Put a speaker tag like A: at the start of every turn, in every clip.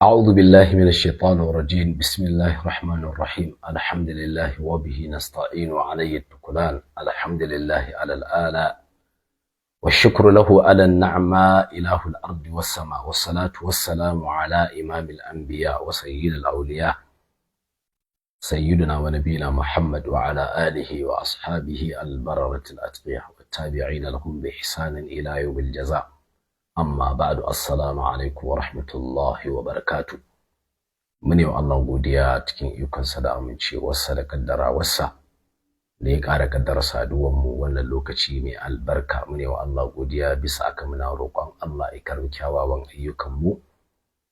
A: أعوذ بالله من الشيطان الرجيم بسم الله الرحمن الرحيم الحمد لله وبه نستعين عليه التكلان الحمد لله على الآلاء والشكر له على النعماء إله الأرض والسماء والصلاة والسلام على إمام الأنبياء وسيد الأولياء سيدنا ونبينا محمد وعلى آله وأصحابه البررة الأتقياء والتابعين لهم بإحسان إلى يوم الجزاء amma ba'du assalamu alaikum wa rahmatullahi wa barakatuh. Mune wa Allah godiya cikin ikonsa da amincewarsa da kaddarawarsa da ya ƙara kaddara saduwar mu wannan lokaci mai albarka. Mune wa Allah godiya bisa aka muna roƙon Allah ya karbi kyawawan ayyukan mu,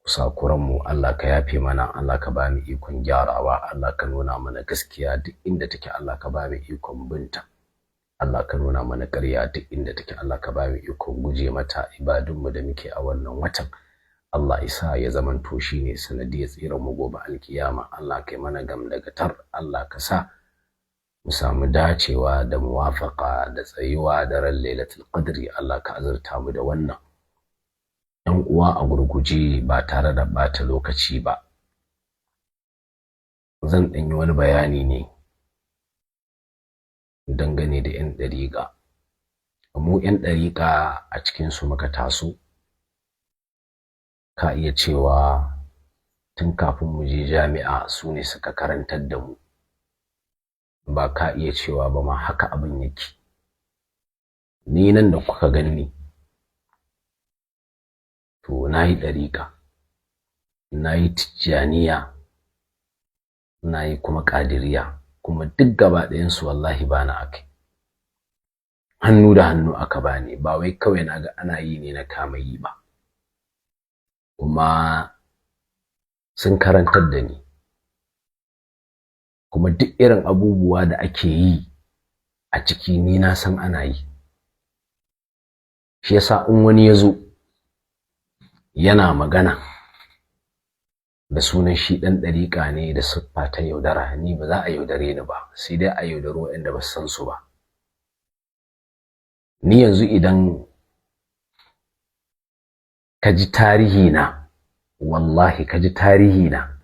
A: kusakuran mu Allah ka yafe mana, Allah ka ba mu ikon gyarawa, Allah ka nuna mana gaskiya duk inda take, Allah ka ba mu ikon binta. Allah ka nuna mana ƙarya duk inda take, Allah ka ba mu ikon guje mata. Ibadunmu da muke a wannan watan Allah isa ya zamanto shine sanadiyar tsiran mu gobe alkiyama. Allah kai mana gamdagatar, Allah ka sa mu samu dacewa da muwafaqa da tsayuwa da ran lailatul qadri. Allah ka azurta mu da wannan. Ɗan uwa, a gurguje ba tare da bata lokaci ba, zan ɗan yi wani bayani ne dangane da 'yan ɗariƙa. Mu 'yan ɗariƙa a cikinsu muka taso, ka iya cewa tun kafin mu je jami'a su ne suka karantar da mu, ba ka iya cewa ba ma haka abin yake. Ni nan da kuka gani to na yi ɗariƙa, na yi tijjaniya, na yi kuma ƙadiriya, kuma duk gaba ɗayansu wallahi ba na aka hannu da hannu aka bani, ba wai kawai na ga ana yi ne na kama yi ba. Kuma sun karantar da ni, kuma duk irin abubuwa da ake yi a ciki ni na san ana yi. Shi yasa in wani ya zo yana magana da sunan shi ɗan ɗariƙa ne da siffa ta yaudara, ni ba za a yaudare ni ba, sai dai a yaudaro waɗanda ba su san su ba. Ni yanzu idan ka ji tarihi na, wallahi ka ji tarihi na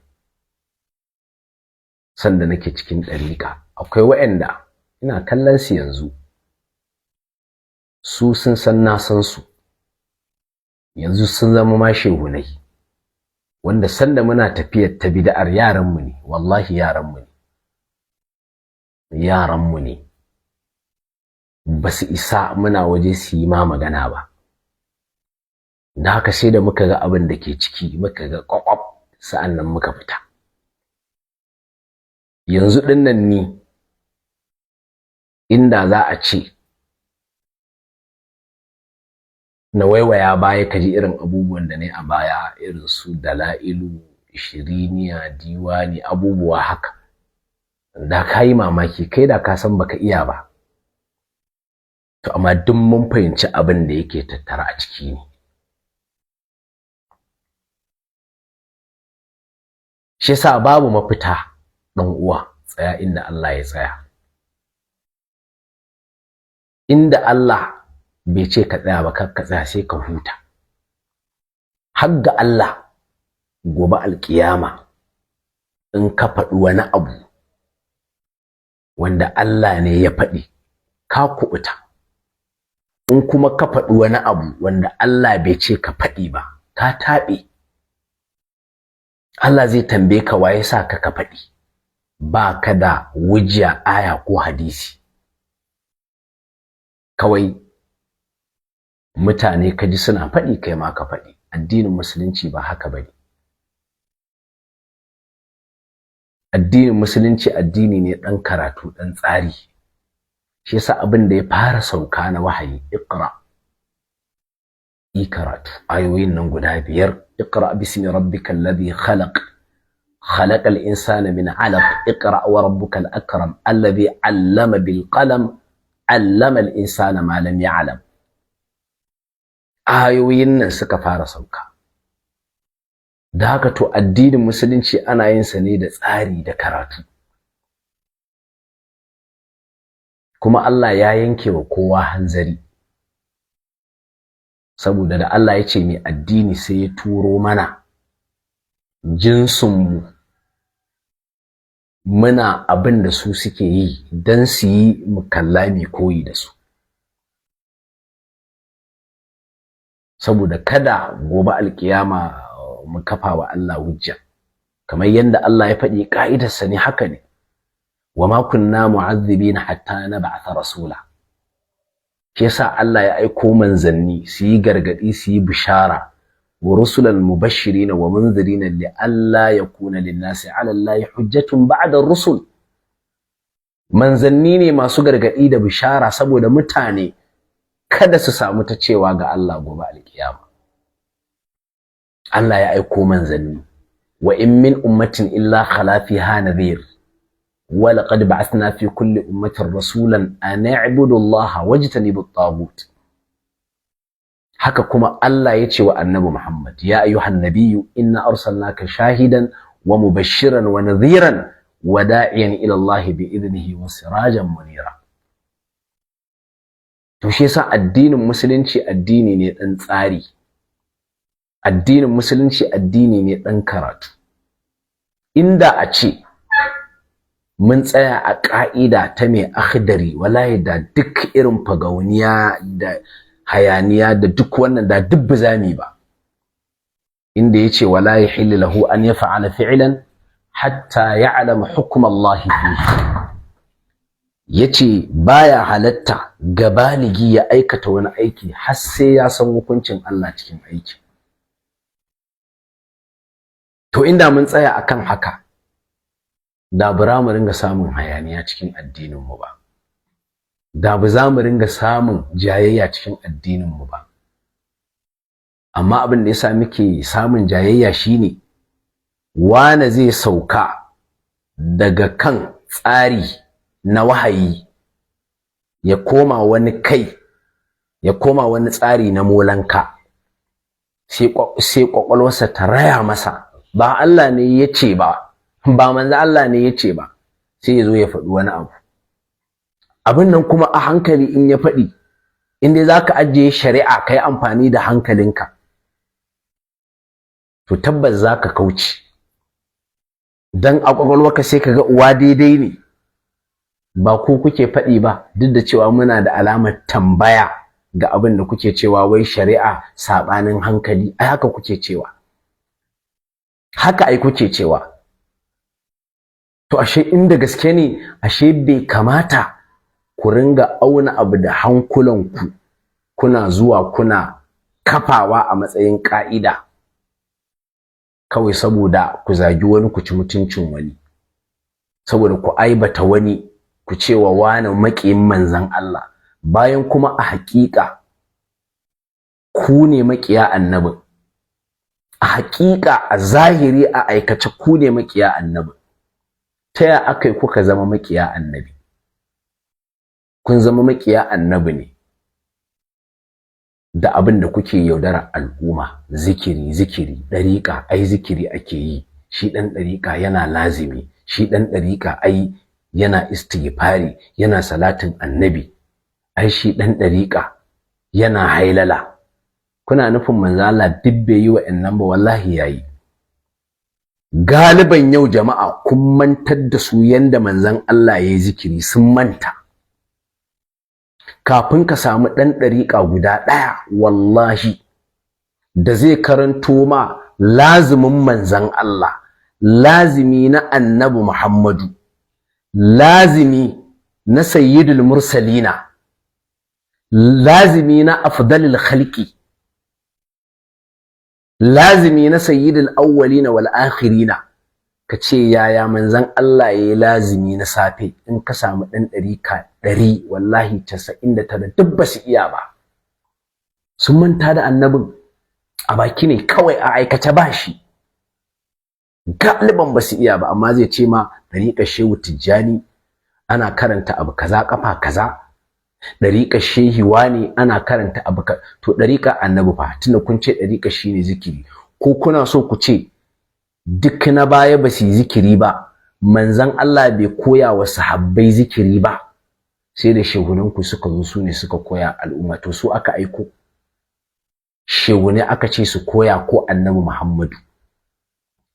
A: sanda nake cikin ɗariƙa, akwai waɗanda ina kallon su yanzu, su sun san na san su, yanzu sun zama ma shehunai, wanda sanda muna tafiyar ta bid'ar yaranmu ne, wallahi yaranmu ne ba su isa muna waje su yi ma magana ba. Da haka sai da muka ga abin da ke ciki, muka ga kwakwaf, sa'annan muka fita. Yanzu dinnan ni inda za a ce na waiwaya baya ka ji irin abubuwan da ne a baya, irin su dala'ilu, ishiriniya, diwani, abubuwa haka, da ka yi mamaki, kai da ka san baka iya ba. To amma duk mun fahimci abin da yake tattara a ciki ne. Shi yasa babu mafita ɗan uwa, tsaya inda Allah ya tsaya. Inda Allah bai ce ka tsaya ba, kar ka tsaya, sai ka huta. Har ga Allah gobe alkiyama in ka faɗi wani abu wanda Allah ne ya faɗi, ka kuɓuta. In kuma ka faɗi wani abu wanda Allah bai ce ka faɗi ba, ka taɓe. Allah zai tambaye ka waye sa ka faɗi, ba ka da hujja, aya ko hadisi. Kawai mutane ka ji suna faɗi, kai ma ka faɗi. Addinin musulunci ba haka bane. Addinin musulunci addini ne ɗan karatu, ɗan tsari. Shi yasa abin da ya fara sauka na wahayi, iqra, yi karatu. Ayoyin nan guda 5, iqra bismi rabbikal ladhi khalaq, khalaqal insana min 'alaq, iqra wa rabbukal akram alladhi 'allama bil qalam, 'allama al insana ma lam ya'lam. Ayoyin nan suka fara sauka. Da haka to addinin musulunci ana yin sa ne da tsari da karatu. Kuma Allah ya yanke wa kowa hanzari, saboda da Allah ya ce mai addini sai ya turo mana jinsinmu muna abin da su suke yi don su yi mu kalla mu koyi da su, saboda kada gobe alkiyama mu kafa wa Allah hujja, kamar yadda Allah ya faɗi ka'idarsa ne haka ne, wa ma kunna mu'azzibina hatta nab'atha rasula. Shi yasa Allah ya aiko manzanni su yi gargadi su yi bishara wa rusulan mubashirina wa munzirina li alla yakuna lin-nasi 'ala Allahi hujjatun ba'da ar-rusul. Manzanni ne masu gargadi da bishara saboda mutane kada su samu ta cewa ga Allah gobe alkiyama. Allah ya aiko manzanni, wa in min ummatin illa khala fiha nadhir wa laqad ba'athna fi kulli ummatin rasulan an i'budu Allah wajtanibu at-taghut. Haka kuma Allah ya ce wa annabi Muhammad, ya ayyuhan nabiyyu inna arsalnaka shahidan wa mubashiran wa nadhiran wa da'iyan ila Allah bi idnihi wa sirajan munira. To shi yasa addinin musulunci addini ne dan tsari, addinin musulunci addini ne dan karatu. Inda a ce mun tsaya a ka'ida ta mai akhdari, wallahi da duk irin fagauniya da hayaniya da duk wannan da duk bizami ba. Inda yace wala yahillu lahu an yaf'ala fi'lan hatta ya'lama hukm Allah fihi, yace baya halatta ga baligi ya aikata wani aiki har sai ya san hukuncin Allah cikin aiki. To inda mun tsaya akan haka da ba mu ringa samun hayaniya cikin addinin mu ba, da ba za mu ringa samun jayayya cikin addinin mu ba. Amma abin da yasa muke samun jayayya shine wane zai sauka daga kan tsari na wahayi ya koma wani kai, ya koma wani tsari na molanka, sai kwakwalwarsa ta raya masa ba Allah ne ya ce ba, ba manzo Allah ne ya ce ba, sai ya zo ya faɗi wani abu. Abin nan kuma a hankali in ya faɗi, in dai zaka ajiye shari'a kai amfani da hankalinka, to tabbas zaka kauce. Dan a kwakwalwarka sai kaga uwa daidai ne, ba ku kuke faɗi ba, duk da cewa muna da alamar tambaya ga abin da kuke cewa wai shari'a sabanin hankali. Ai haka kuke cewa, haka ai kuke cewa. To ashe inda gaske ne, ashe bai kamata ku ringa auna abu da hankulanku, kuna zuwa kuna kafawa a matsayin ka'ida kawai saboda ku zagi wani, ku ci mutuncin wani, saboda ku aibata wani, ku cewa wani maƙiyin manzon Allah, bayan kuma a haƙiƙa ku ne maƙiya annabin. A haƙiƙa a zahiri a aikace ku ne maƙiya annabin. Ta ya akai kuka zama maƙiya annabi? Kun zama maƙiya annabi ne da abin da kuke yaudara al'umma. Zikiri, ɗariƙa, ai zikiri ake yi, shi ɗan ɗariƙa yana lazimi, shi ɗan ɗariƙa ai yana istighfari, yana salatin annabi, ai shi ɗan ɗariƙa yana hailala. Kuna nufin manzo Allah duk bai yi wa'annan ba? Wallahi yayi. Galiban yau jama'a kun mantar da su yanda manzon Allah yayi zikiri, sun manta. Kafin ka samu ɗan ɗariƙa guda ɗaya wallahi da zai karanto ma lazimin manzon Allah, lazimi na annabi Muhammadu, lazimi na sayyidul mursalina, lazimi na afdalil khalqi, lazimi na sayyidul awwalina wal akhirina, ka ce yaya manzon Allah yayi lazimi na safe. In ka samu ɗan ɗariƙa 100 wallahi 99 duk ba su iya ba. Sun manta da annabin, a baki ne kawai, a aikace ba shi. Galiban ba su iya ba, amma zai ce ma ɗariƙar Shehu Tijjani ana karanta abu kaza kafa kaza, ɗariƙar Shehi wani ana karanta abu kaza. To ɗariƙar annabi fa, tunda kun ce ɗariƙar shine zikiri, ko kuna so ku ce duk na baya ba su yi zikiri ba, manzon Allah bai koya wa sahabbai zikiri ba, sai da shehunanku suka zo su ne suka koya al'umma. To su aka aiko, shehune aka ce su koya ko annabi Muhammadu?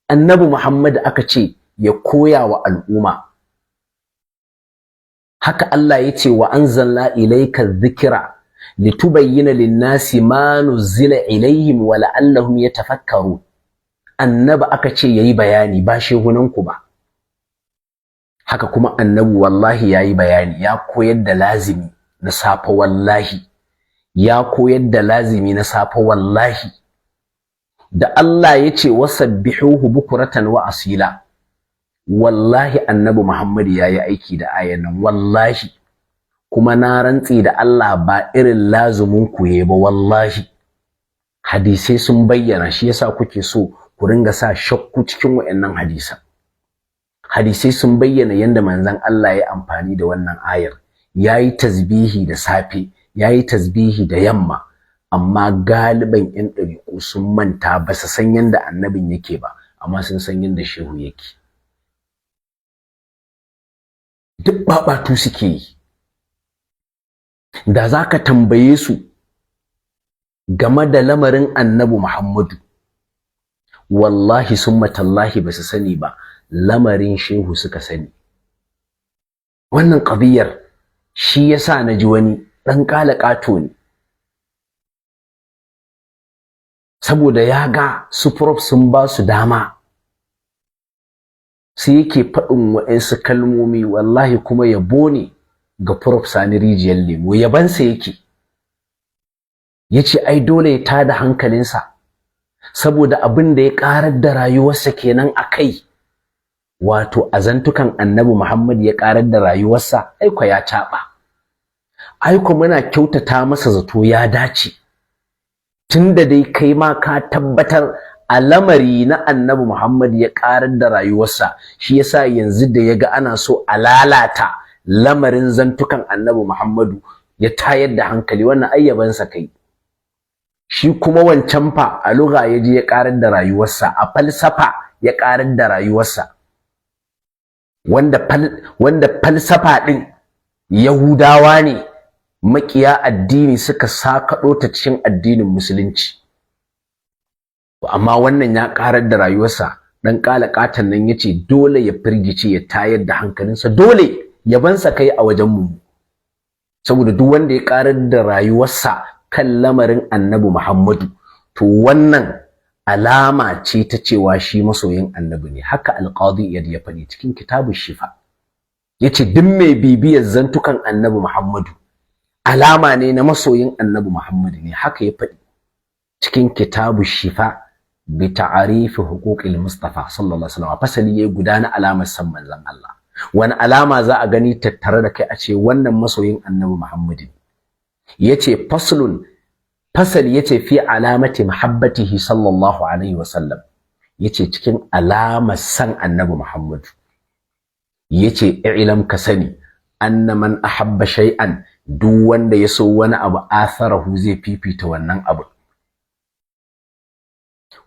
A: annabi Muhammad aka ce ya koya wa al'umma. Haka Allah ya ce wa anzalna ilayka dhikra litubayyana lin-nasi ma nuzila ilayhim wa la'allahum yatafakkarun. Annabi aka ce yayi bayani ba shehunanku ba. Haka kuma annabi wallahi yayi bayani, ya koyar da lazimi na safa wallahi, ya koyar da lazimi na safa wallahi. Da Allah ya ce wasabbihuhu bukuratan wa asila, wallahi annabi Muhammad yayi aiki da ayan nan wallahi, kuma na rantsi da Allah ba irin lazumin ku ba wallahi. Hadisai sun bayyana, shi yasa kuke so ku ringa sa shakku cikin wayannan hadisan. Hadisai sun bayyana yanda manzon Allah ya amfani da wannan ayar, yayi tasbihi da safe, yayi tasbihi da yamma, amma galiban yan ɗariƙu sun manta ba su san yanda annabin yake ba, amma sun san yanda shehu yake. Duk babatu suke yi. Da zaka tambaye su game da lamarin annabi Muhammadu, wallahi summa tallahi ba su sani ba, lamarin shehu suka sani. Wannan qadiyar shi yasa naji wani dan ƙato ne, saboda ya ga su prof sun ba su dama, sai yake faɗin wa'ansu kalmomi wallahi kuma yabo ne ga prof Sani Rijiyar Lemo, yabansa yake. Yace ai dole ya tada hankalinsa saboda abin da ya ƙarar da rayuwarsa kenan akai, wato azantukan annabi Muhammad ya ƙarar da rayuwarsa, aiko ya taɓa. Aiko muna kyautata masa zato ya dace, tunda dai kai ma ka tabbatar a lamari na annabi Muhammad ya ƙarar da rayuwarsa, shi yasa yanzu da yaga ana so a lalata lamarin zantukan annabi Muhammadu ya tayar da hankali, wannan ayyabansa kai. Shi kuma wancan fa a lugha yaje ya ƙarar da rayuwarsa, a falsafa ya ƙarar da rayuwarsa, wanda falsafa din Yahudawa ne makiya addini suka sakaɗo ta cikin addinin musulunci. Amma wannan ya ƙarar da rayuwarsa, dan ƙalaƙatan nan yace dole ya firgice ya tayar da hankalinsa, dole yabansa kai a wajen mu, saboda duk wanda ya ƙarar da rayuwarsa kan lamarin annabi Muhammadu, to wannan alama ce ta cewa shi masoyin annabi ne. Haka alqadi Iyad ya faɗi cikin kitabun shifa, yace duk mai bibiyar zantukan annabi Muhammadu alama ne na masoyin annabi Muhammadu ne. Haka ya faɗi cikin kitabun shifa bi ta'arifi huquqil mustafa sallallahu alaihi wasallam, fasali ya gudana alamar san manzon Allah. Wani alama za a gani tattare da kai a ce wannan masoyin annabi Muhammadu ne? Yace faslun, fasali yace fi alamati mahabbatihi sallallahu alaihi wasallam, yace cikin alamar san annabi Muhammadu. Yace i'lam ka sani anna man ahabba shay'an, duk wanda ya so wani abu atharahu zai fifita wannan abu,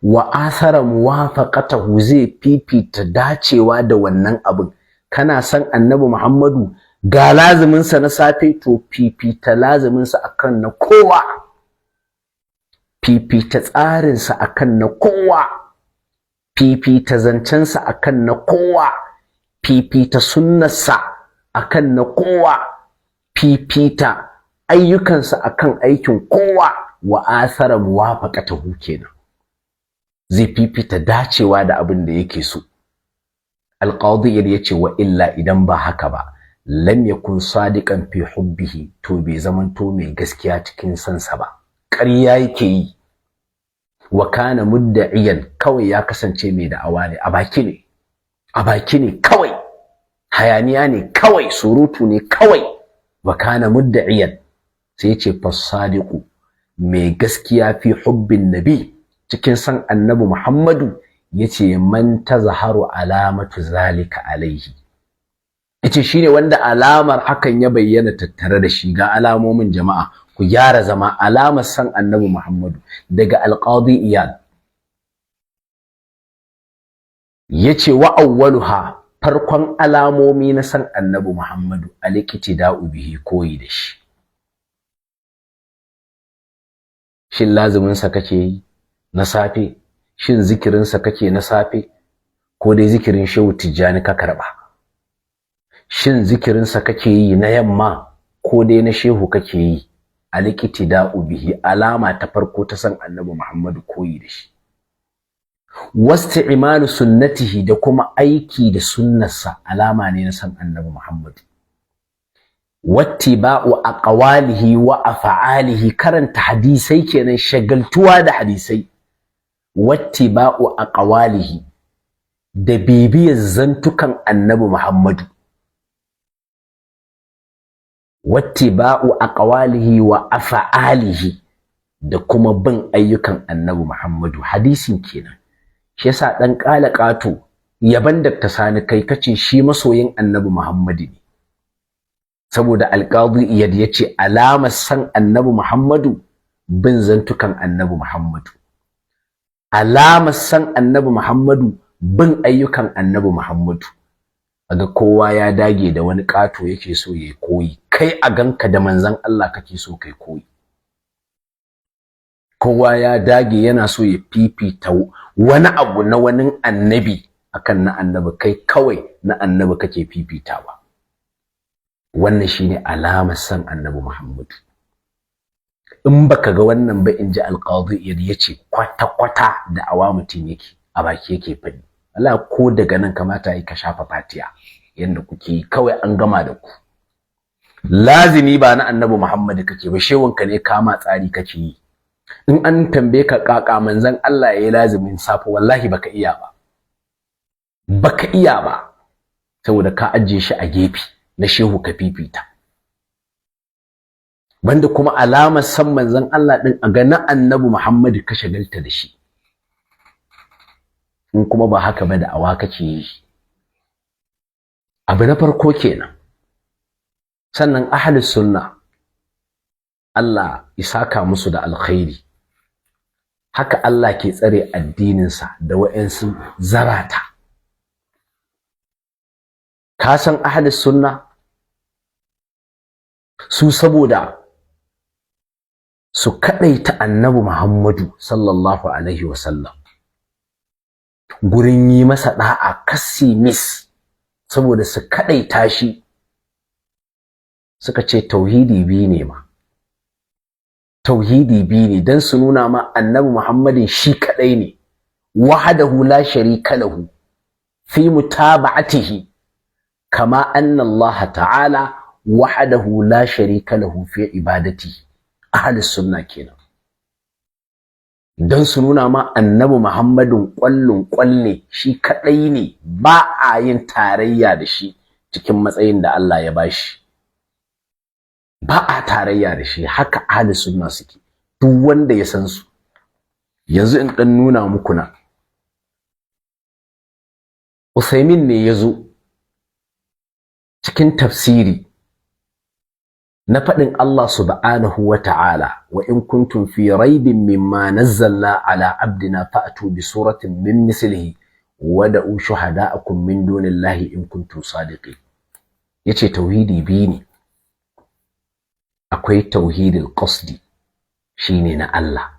A: wa athara muwafaqatahu zai fifita dacewa da wannan abun. Kana san annabi Muhammadu, ga lazimin sa na safe, to fifita lazimin sa akan na kowa, fifita tsarin sa akan na kowa, fifita zancen sa akan na kowa, fifita sunnar sa akan na kowa, fifita ayyukan sa akan aikin kowa. Wa athara muwafaqatahu kenan, zai fifita dacewa da abin da yake so. Alqadi yace wa illa idan ba haka ba, lam yakun sadiqan fi hubbihi, to bai zamanto mai gaskiya cikin sansa ba, ƙarya yake yi. Wa kana mudda'iyan, kawai ya kasance mai da'awa ne, a baki ne, a baki ne kawai, hayaniya ne kawai, surutu ne kawai. Wa kana mudda'iyan, sai yace fasadiqu, mai gaskiya fi hubbin nabi, cikin san annabi Muhammadu, yace man tazharu alamatu zalika alaihi, yace shine wanda alamar hakan ya bayyana tattare da shi. Ga alamomin jama'a, ku gyara zama. Alamar san annabi Muhammadu daga alqadi Iyad yace wa awwaluha, farkon alamomi na san annabi Muhammadu aliqtida'u bihi, koyi da shi. Shin lazumin sa kake yi na safe? Shin zikirin sa kake na safe? ko dai zikirin Shehu Tijjani ka karba, shin zikirinsa kake yi na yamma ko dai na shehu kake yi? Al-iqtida'u bihi, alama ta farko ta san annabi Muhammadu koyi da shi. Wasti'malu sunnatihi, da kuma aiki da sunnarsa alama ne na san annabi Muhammadu. Wattiba'u aqwalihi wa af'alihi, karanta hadisai kenan, shagaltuwa da hadisai. Wattiba'u aqwalihi, da bibiyar zantukan annabi Muhammadu. Wattiba'u aqwalihi wa af'alihi, da kuma bin ayyukan annabi Muhammadu. Hadisin kenan. Shi yasa dan ƙato yaban Dr. Sani kai kace shi masoyin annabi Muhammadu ne, saboda alqadi iyad yace alamar san annabi Muhammadu bin zantukan annabi Muhammadu, alamar san annabi Muhammadu bin ayyukan annabi Muhammadu. Aga kowa ya dage da wani ƙato yake so yayi koyi, kai a ganka da manzon Allah kake so kai koyi. Kowa ya dage yana so ya fifita wani abu na wani annabi akan na annabi, kai kawai na annabi kake fifitawa. Wannan shine alamar san annabi Muhammadu. In baka ga wannan ba, inji alqadi iyad yace kwata da awamutin yake a baki yake fadi. Allah ko daga nan kamata yi ka shafa fatiya yanda kuke yi, kawai an gama da ku. Lazimi ba na annabi Muhammadu kake ba, shewunka ne kama tsari kake yi. In an tambaye ka kaka manzon Allah yayi lazimin safa, wallahi baka iya ba. Baka iya ba, saboda ka ajiye shi a gefe na shehu ka fifita. Banda kuma alamar san manzon Allah din a ga na annabi Muhammadu ka shagalta da shi. In kuma ba haka ba, da awa kake yi. Abu na farko kenan. Sannan ahlus sunna, Allah isaka musu da alkhairi. Haka Allah ke tsare addininsa da wa'ansu zarata. Ka san ahlus sunna su saboda su kadaita annabi Muhammadu sallallahu alaihi wasallam gurin yi masa da'a kasi mis, saboda su kadaita shi, suka ce tauhidi biyu ne ma. Tauhidi biyu ne dan su nuna ma annabi Muhammadin shi kadai ne, wahdahu la sharika lahu fi mutaba'atihi, kama anna Allah ta'ala wahdahu la sharika lahu fi ibadatihi. Ahlus sunna kenan. Dan su nuna ma annabi Muhammadin ƙwallon ƙwalle, shi kadai ne, ba a yin tarayya da shi cikin matsayin da Allah ya bashi. Ba a tarayya da shi. Haka ahlus sunna suke, duk wanda ya san su. Yanzu in dan nuna muku na Usaimin ne yazo cikin tafsiri na faɗin Allah subhanahu wa ta'ala, wa in kuntum fi raibin mimma nazzalna ala abdina fa'tu bi suratin min mislihi wada'u shuhada'akum min dunillahi in kuntum sadiqin. Yace tauhidi biyu ne. Akwai tauhidul qasdi, shine na Allah,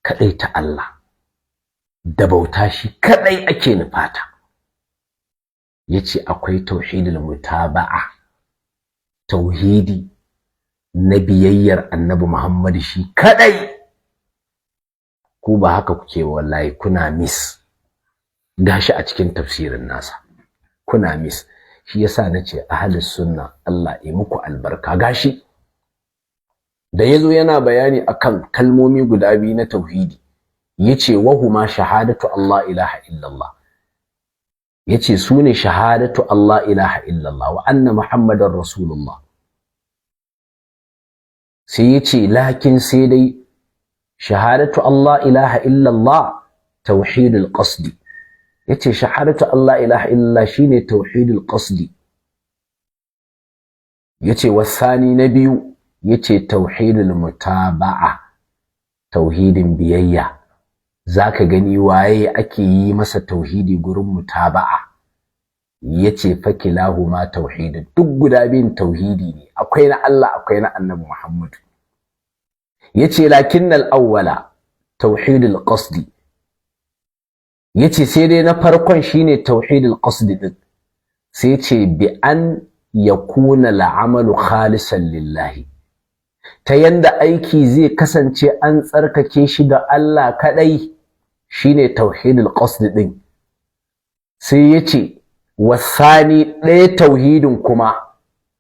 A: kadai ta Allah, da bauta shi kadai ake nufata. Yace akwai tauhidul mutaba'a, tauhidi na biyayyar annabi Muhammad shi kadai. Ku ba haka kuke, wallahi kuna miss. Gashi a cikin tafsirin nasa kuna miss. Shi yasa nace ahlus sunna Allah ya muku albarka. Gashi da yazo yana bayani akan kalmomi guda biyu na tauhidi, yace wa huma shahadatu Allah ilaha illallah, yace sune shahadatu Allah ilaha illallah wa anna muhammadar rasulullah. Sai yace lakin sai dai shahadatu Allah ilaha illallah tauhidul qasdi. Yace shahadatu Allah ilaha illallah shine tauhidul qasdi. Yace wasani na biyu, yace tauhidul mutaba'a, tauhidin biyayya. Zaka gani waye ake yi masa tauhidi gurin mutaba'a. Yace fakilahuma tauhidin, duk guda biyun tauhidi ne, akwai na Allah akwai na annabi Muhammad. Yace lakinnal awwala tauhidul qasdi, yace sai dai na farkon shine tauhidul qasd din, sai yace bi an yakuna al'amalu khalisan lillahi, ta yanda aiki zai kasance an tsarkake shi ga Allah kadai, shine tauhidul qasd din. Sai yace wasani ɗaya tauhidin kuma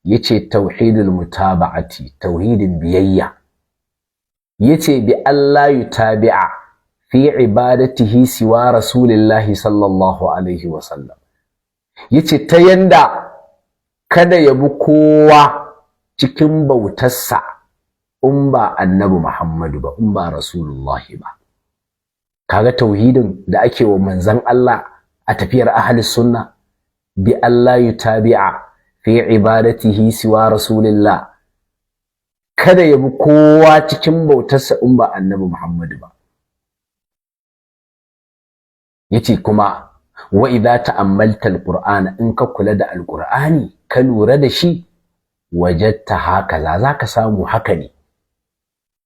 A: yace tauhidul mutaba'ati, tauhidin biyayya, yace bi Allah yutabi'a fi ibadatihi siwa rasulillahi sallallahu alaihi wasallam, yace ta yanda kada ya bi kowa cikin bautarsa in ba annabi Muhammadu ba, in ba rasulullahi ba. Kaga tauhidin da ake wa manzon Allah a tafiyar ahli sunna, bi Allah yutabi'a fi ibadatihi siwa rasulillah, kada ya bi kowa cikin bautarsa in ba annabi Muhammadu ba. Yace kuma wa idza ta'ammalta alqur'ana, in ka kula da alqur'ani ka lura da shi, wajadta hakaza, zaka samu haka ne.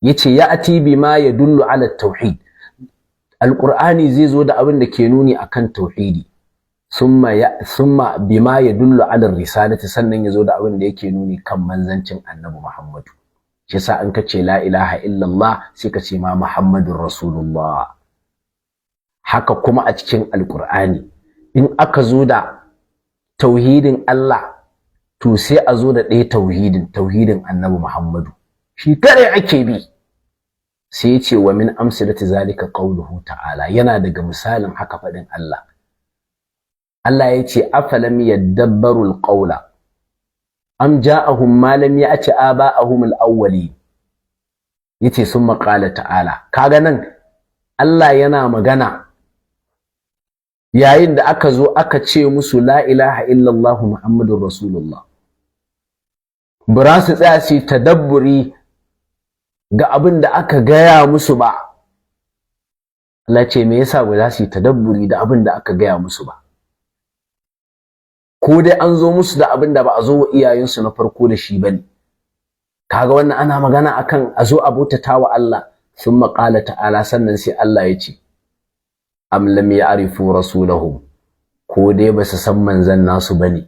A: Yace ya'ti bima yadullu ala tauhid, alqur'ani zai zo da abin da ke nuni akan tauhidi, summa bima yadullu ala risalati, sannan ya zo da abin da yake nuni kan manzancin annabi Muhammadu. Shi yasa an kace la ilaha illallah sai ka ce ma Muhammadur Rasulullah. Haka kuma a cikin alqur'ani in aka zo da tauhidin Allah, to sai a zo da ɗaya tauhidin annabi Muhammadu, shi kare ake bi. Sai ya ce wa min amsalati zalika qawluhu ta'ala, yana daga misalin haka faɗin Allah. Allah ya ce afalam yadabbaru alqawla am ja'ahum ma lam ya'ti aba'ahum alawwali, yace summa qala ta'ala. Kaga nan Allah yana magana yayin da aka zo aka ce musu la ilaha illallah muhammadur rasulullah, bara su tsaya su tadabburi ga abin da aka gaya musu ba. Allah ce me yasa ba za su yi tadabburi da abin da aka gaya musu ba? Ko dai an zo musu da abin da ba a zo wa iyayensu na farko da shi bane. Kaga wannan ana magana akan a zo a bautata wa Allah. Thumma qala ta'ala, sannan sai Allah ya ce am lam ya'rifu rasulahum, ko dai ba su san manzon nasu bane.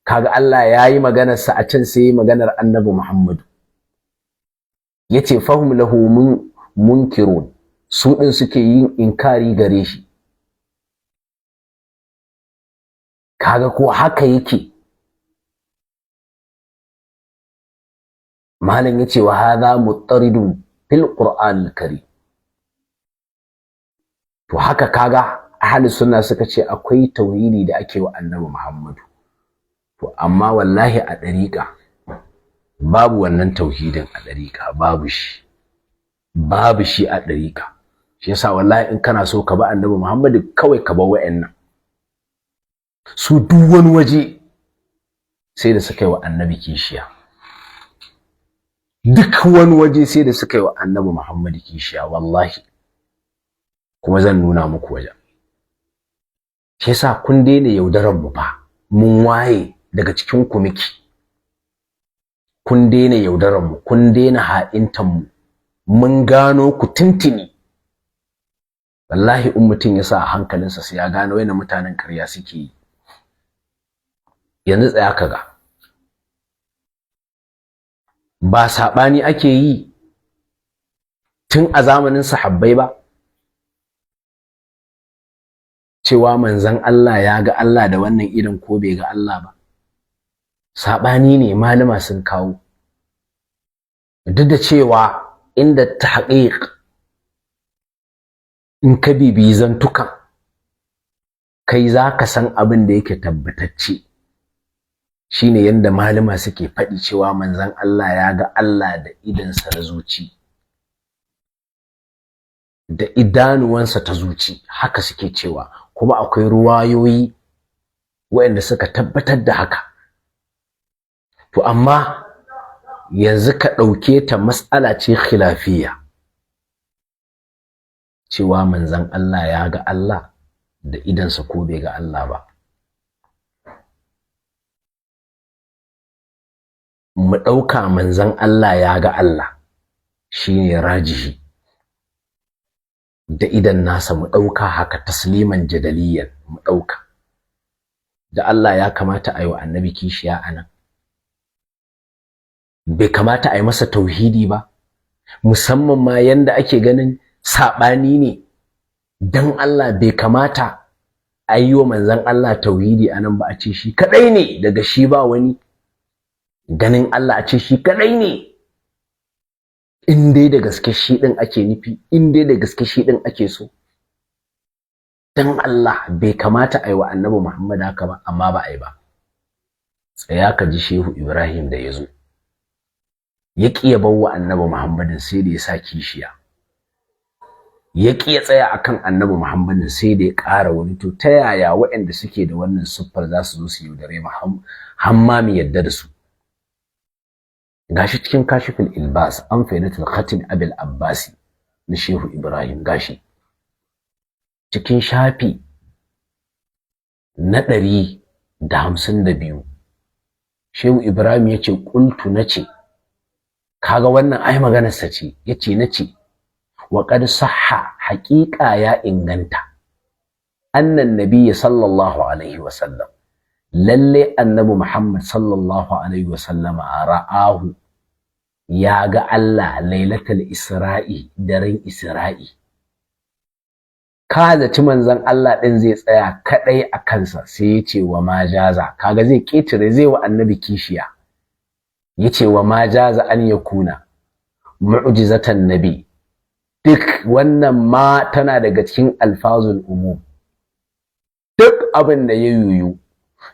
A: Kaga Allah yayi maganar sa a can, sai maganar annabi Muhammadu. Yace fahum lahu munkirun, su din suke yin inkari gare shi. Kaga ko haka yake. Malam yace wa hadha muttaridun fil qur'anil karim. To haka kaga ahli sunna suka ce akwai tauhidi da ake wa annabi Muhammadu. To amma wallahi a dariqa babu wannan tauhidin, a dariqa babu shi a dariqa. Shi yasa wallahi in kana so ka ba annabi Muhammadu, kawai ka ba wa'annan. Su duk wani waje sai da suka yi wa annabi kishiya, duk wani waje sai da suka yi wa annabi Muhammadu kishiya wallahi. Kuma zan nuna muku wajen. Shi yasa kun daina yaudaran mu fa, mun waye daga cikin ku miki. Kun daina yaudaran mu, kun daina ha'intan mu, mun gano ku tuntuni. Wallahi in mutum ya sa hankalinsa sai ya gano yana mutanen ƙarya suke yi. Yanzu tsaya kaga, ba saɓani ake yi tun a zamanin sahabbai ba, cewa manzon Allah ya ga Allah da wannan idan ko bai ga Allah ba? Saɓani ne malama sun kawo, duk da cewa inda tahqiq in ka bibiyi zantukan kai za ka san abin da yake tabbatacce. Shine yanda malama suke faɗi cewa manzon Allah ya ga Allah da idansa na zuci, da idanuwansa ta zuci, haka suke cewa. Kuma akwai ruwayoyi waɗanda suka tabbatar da haka. To amma yanzu ka ɗauke ta mas'ala ce khilafiyya, cewa manzon Allah ya ga Allah da idansa ko bai ga Allah ba. Mu ɗauka manzon Allah ya ga Allah, shine rajihi. da idan nasa mu ɗauka haka tasliman jadaliyan mu ɗauka da Allah ya kamata a yi wa annabi kishiya anan, bai kamata a yi masa tauhidi ba, musamman ma yanda ake ganin saɓani ne, dan Allah bai kamata a yi wa manzon Allah tauhidi anan ba, a ce shi kaɗai ne daga shi ba wani, ganin Allah a ce shi kaɗai ne, in dai da gaske shi ɗin ake nufi, in dai da gaske shi ɗin ake so. Dan Allah bai kamata a yi wa annabi Muhammad haka ba, amma ba a yi ba. Tsaya ka ji Shehu Ibrahim da ya zo, ya ƙi ya bawa annabi Muhammadin sai da ya sa kishiya, ya ƙi ya tsaya akan annabi Muhammadin sai da ya ƙara wani. To ta yaya waɗanda suke da wannan siffar za su zo su yaudare mu hamma mu yadda da su? Gashi cikin kashiful ilbas an faidatul khatim abil abbasi na Shehu Ibrahim, gashi cikin shafi na 152 Shehu Ibrahim yace qultu nace, kaga wannan ai maganar sa ce, yace nace wa qad sahha, haqiqa ya inganta, annan nabiyyi sallallahu alaihi wasallam, lalle annabi Muhammad sallallahu alaihi wasallama ra'ahu, ya ga Allah lailatul isra'i, daren isra'i. Ka zaci manzon Allah din zai tsaya kadai a kansa, sai yace wa majaza, kaga zai ketire, zai wa annabi kishiya, yace wa majaza an yakuna mu'jizatan nabi. Duk wannan ma tana daga cikin alfazul umum, duk abin da ya yuyu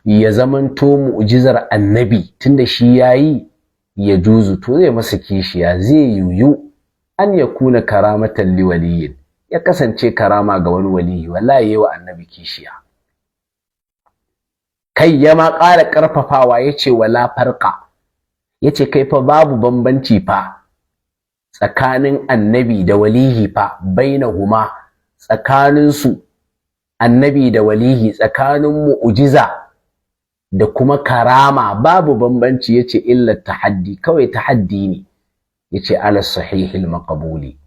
A: ya zamanto mu'jizar annabi tunda shi yayi, ya juzu, to zai masa kishiya, zai yuyu an yakuna karamatan liwaliyin, ya kasance karama ga wani waliyi, wallahi yayi wa annabi kishiya. Kai ya ma ƙara ƙarfafawa yace wala farqa, yace kai fa babu bambanci fa tsakanin annabi da waliyi fa, bainahuma, tsakanin su annabi da waliyi, tsakanin mu'jiza da kuma karama babu bambanci, yace illa tahaddi, kawai tahaddi ne, yace ala sahihil maqbuli,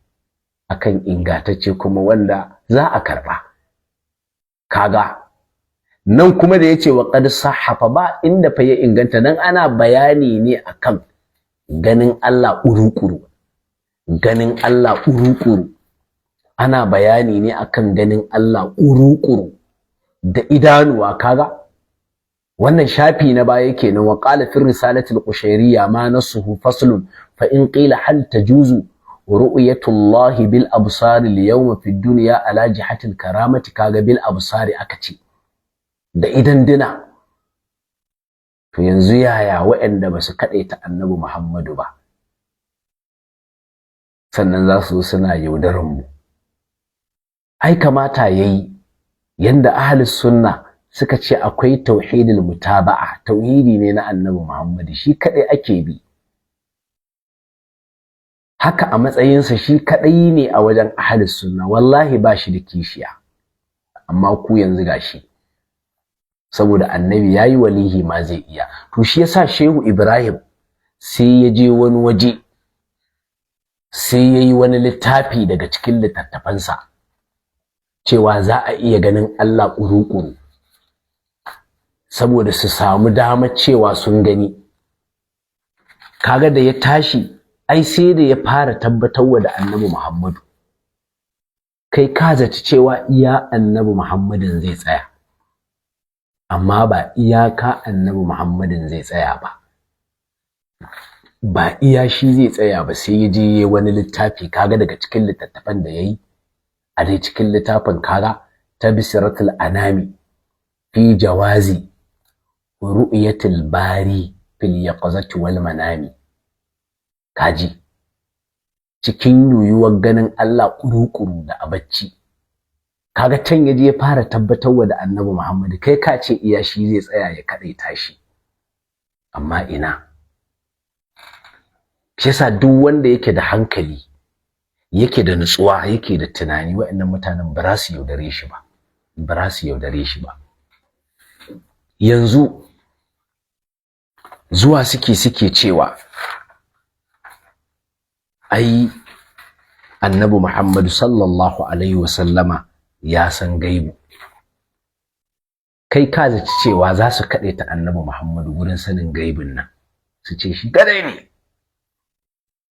A: akan ingantacce kuma wanda za a karba. Kaga nan kuma da yace wa qad sahhafa, ba inda fa ya inganta, nan ana bayani ne akan ganin Allah urukuru, ganin Allah urukuru, ana bayani ne akan ganin Allah urukuru da idanuwa. Kaga wannan shafi na baya kenan. Wa qala fi risalati al-qushayriyya ma nasuhu faslun fa in qila hal tajuzu ru'yatullahi bil absari al-yawma fi dunya ala jihati al-karamati. kaga bil absari aka ce da idan dina. To yanzu yaya waɗanda ba su kadaita annabi Muhammadu ba sannan za su suna yaudaran mu? Ai kamata yayi yanda ahlus sunna suka ce akwai tauhidul mutaba'a, tauhidi ne na annabi Muhammad, shi kadai ake bi, haka a matsayinsa shi kadai ne a wajen ahlus sunna, wallahi ba shi da kishiya. Amma ku yanzu gashi saboda annabi yayi walihi ma zai iya. To shi yasa Shehu Ibrahim sai ya je wani waje, sai yayi wani littafi daga cikin littattafansa cewa za a iya ganin Allah ƙuru-ƙuru, saboda su samu damar cewa sun gani. Kaga da ya tashi ai sai da ya fara tabbatarwa da annabi Muhammadu. Kai ka zaci cewa iya annabi Muhammadin zai tsaya, amma ba iyaka annabi Muhammadin zai tsaya ba, ba iya shi zai tsaya ba, sai ya je wani littafi. Kaga daga cikin littattafan da yayi a dai cikin littafin, kaga Tabsiratul Anami fi jawazi ru'yatil bari fil yaqzati wal manami. Kaji cikin yuyuwar ganin Allah kurukuru da a bacci. Kaga can yaje ya fara tabbatarwa da annabi Muhammad, kai ka ce iya shi zai tsaya ya kadaita shi, amma ina. Shi yasa duk wanda yake da hankali, yake da nutsuwa, yake da tunani, waɗannan mutanen ba za su yaudare shi ba, ba za su yaudare shi ba. Yanzu zuwa suke cewa ai annabi Muhammadu sallallahu alaihi wasallama ya san gaibu. Kai ka zaci cewa za su kaɗe ta annabi Muhammadu wurin sanin gaibin nan, su ce shi kadai ne.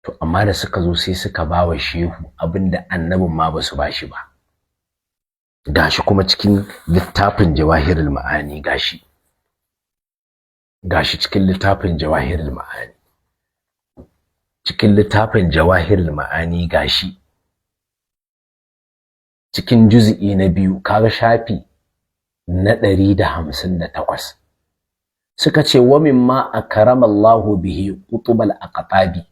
A: To amma da suka zo sai suka ba wa shehu abinda annabin ma ba su ba shi ba. Gashi kuma cikin littafin Jawahirul Ma'ani gashi cikin littafin Jawahirul Ma'ani. Cikin littafin Jawahirul Ma'ani gashi cikin juz'i na 2 kaga shafi na 158 suka ce wa mimma akramallahu bihi qutubal aqtabi,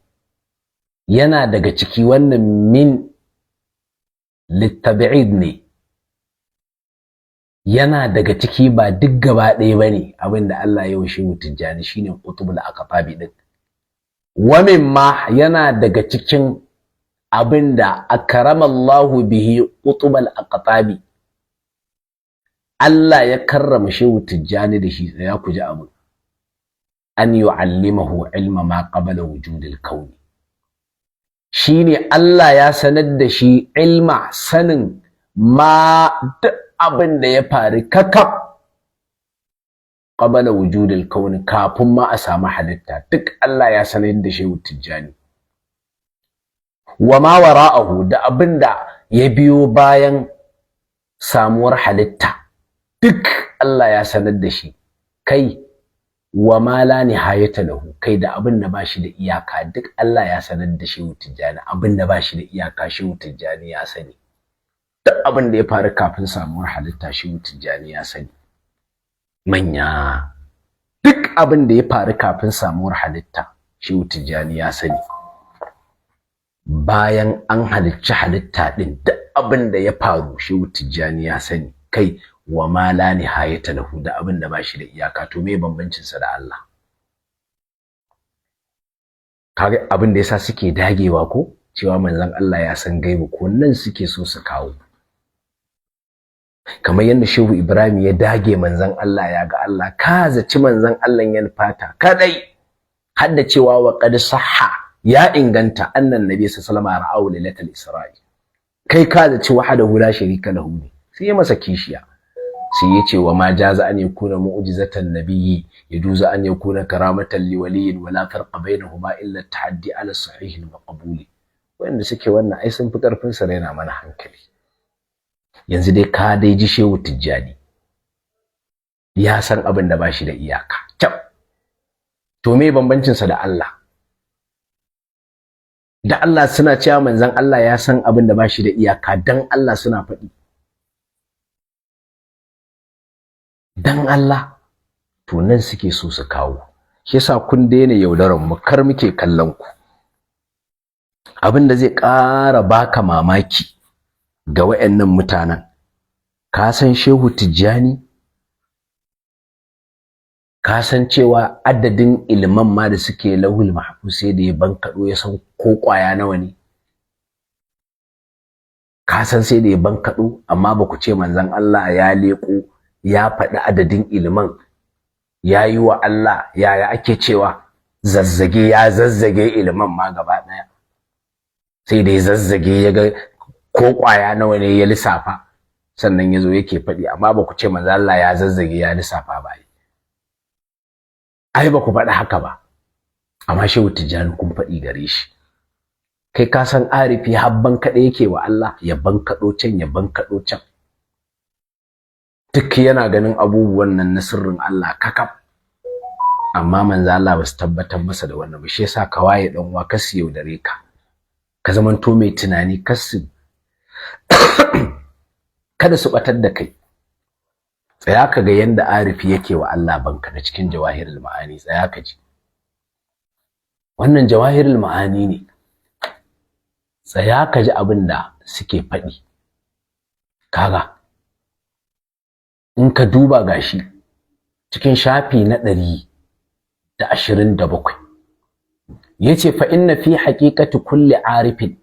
A: yana daga ciki wannan min litab'id ne, yana daga ciki ba duk gaba ɗaya bane abinda Allah ya washe Tijjani shine qutubul aqtabi din. Wa mimma yana daga cikin abinda akramallahu bihi qutubal aqtabi, Allah ya karrama Shehu Tijjani da shi, ya kuji abu, an yu'allimahu ilma ma qabla wujudil kauni, shine Allah ya sanar da shi ilma sanin ma duk abin da ya faru kakaf qabla wujudil kauni, kafin ma a samu halitta duk Allah ya sanar da Shehu Tijjani. Wa ma wara'ahu, da abin da ya biyo bayan samuwar halitta duk Allah ya sanar da shi. Kai wa ma la nihayata lahu, kai da abin da bashi da iyaka duk Allah ya sanar da Shehu Tijjani. Abin da bashi da iyaka Shehu Tijjani ya sani. Duk abin da ya faru kafin samuwar halitta Shehu Tijjani ya sani. Manya, duk abin da ya faru kafin samuwar halitta Shehu Tijjani ya sani. Bayan an halicci halitta din duk abin da ya faru Shehu Tijjani ya sani. Kai wa ma la nihayata lahu, da abin da bashi da iyaka. To me bambancin sa da Allah? Kaga abin da yasa suke dagewa ko cewa manzon Allah ya san gaibu, ko nan suke so su kawo. Kamar yadda Shehu Ibrahim ya dage manzon Allah ya ga Allah, ka zaci manzon Allah ya fata kadai, hadda cewa wa qad sahha, ya inganta annan nabi sallallahu alaihi wasallam ra'aw lailatul isra'i. Kai ka zaci wahdahu la sharika lahu ne, sai ya masa kishiya. Sai ya ce wa ma jaza an yakuna mu'jizatan nabiyyi yajuzu an yakuna karamatan liwaliyin wala farqa bainahuma illa at-tahaddi ala sahih al-maqbul. Wanda suke wannan ai sun fi karfin sa raina mana hankali. Yanzu dai ka dai ji Shehu Tijjani ya san abin da bashi da iyaka. To me bambancin sa da Allah? Da Allah suna cewa manzon Allah ya san abin da bashi da iyaka, dan Allah suna faɗi. Dan Allah, to nan suke so su kawo. Shi yasa kun daina yaudaran mu, kar muke kallon ku. Abin da zai ƙara baka mamaki ga wayannan mutanen, ka san Shehu Tijjani, ka san cewa adadin ilman ma da suke lauhul mahfuz sai da ya bankaɗo ya san ko ƙwaya nawa ne? Ka san sai da ya bankaɗo, amma ba ku ce manzon Allah ya leƙo ya faɗi adadin ilman, ya yi wa Allah yaya ake cewa zazzage, ya zazzage ilman ma gaba ɗaya, sai da ya zazzage ya ga ko ƙwaya nawa ne ya lissafa, sannan ya zo yake faɗi. Amma ba ku ce manzon Allah ya zazzage ya lissafa ba. Ai ba ku faɗi haka ba, amma Shehu Tijjani kun faɗi gare shi. Kai ka san arifi habban kaɗai yake wa Allah, ya bankaɗo can ya bankaɗo can, duk yana ganin abubuwan nan na sirrin Allah kakaf. Amma manzo Allah ba su tabbatar masa da wannan ba. Shi yasa ka waye dan uwa, ka su yaudare ka, ka zamanto mai tunani, kasu kada su batar da kai. Tsaya ka ga yanda arifi yake wa Allah banka da cikin Jawahirul Ma'ani. Tsaya ka ji wannan Jawahirul Ma'ani ne. Tsaya ka ji abin da suke faɗi. Kaga in ka duba gashi cikin shafi na 127 yace fa inna fi haqiqati kulli arifin,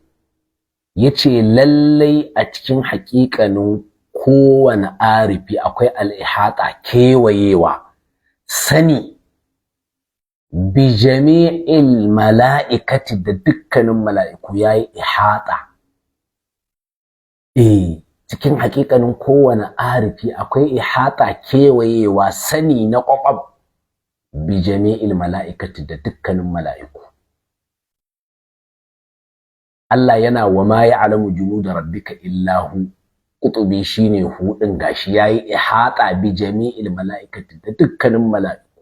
A: yace lallai a cikin haƙiƙanin kowane arifi akwai al-ihata, kewayewa, sani bi jami'il mala'ikati, da dukkanin mala'iku yayi ihata, cikin hakikanin kowane arifi akwai ihata kewayewa sani na kwakwab bi jami'il mala'ikati da dukkanin mala'iku. Allah yana wa ma ya'lamu junuda rabbika illa hu, kutubi shine hu din gashi yayi ihata bi jami'il mala'ikati da dukkanin mala'iku.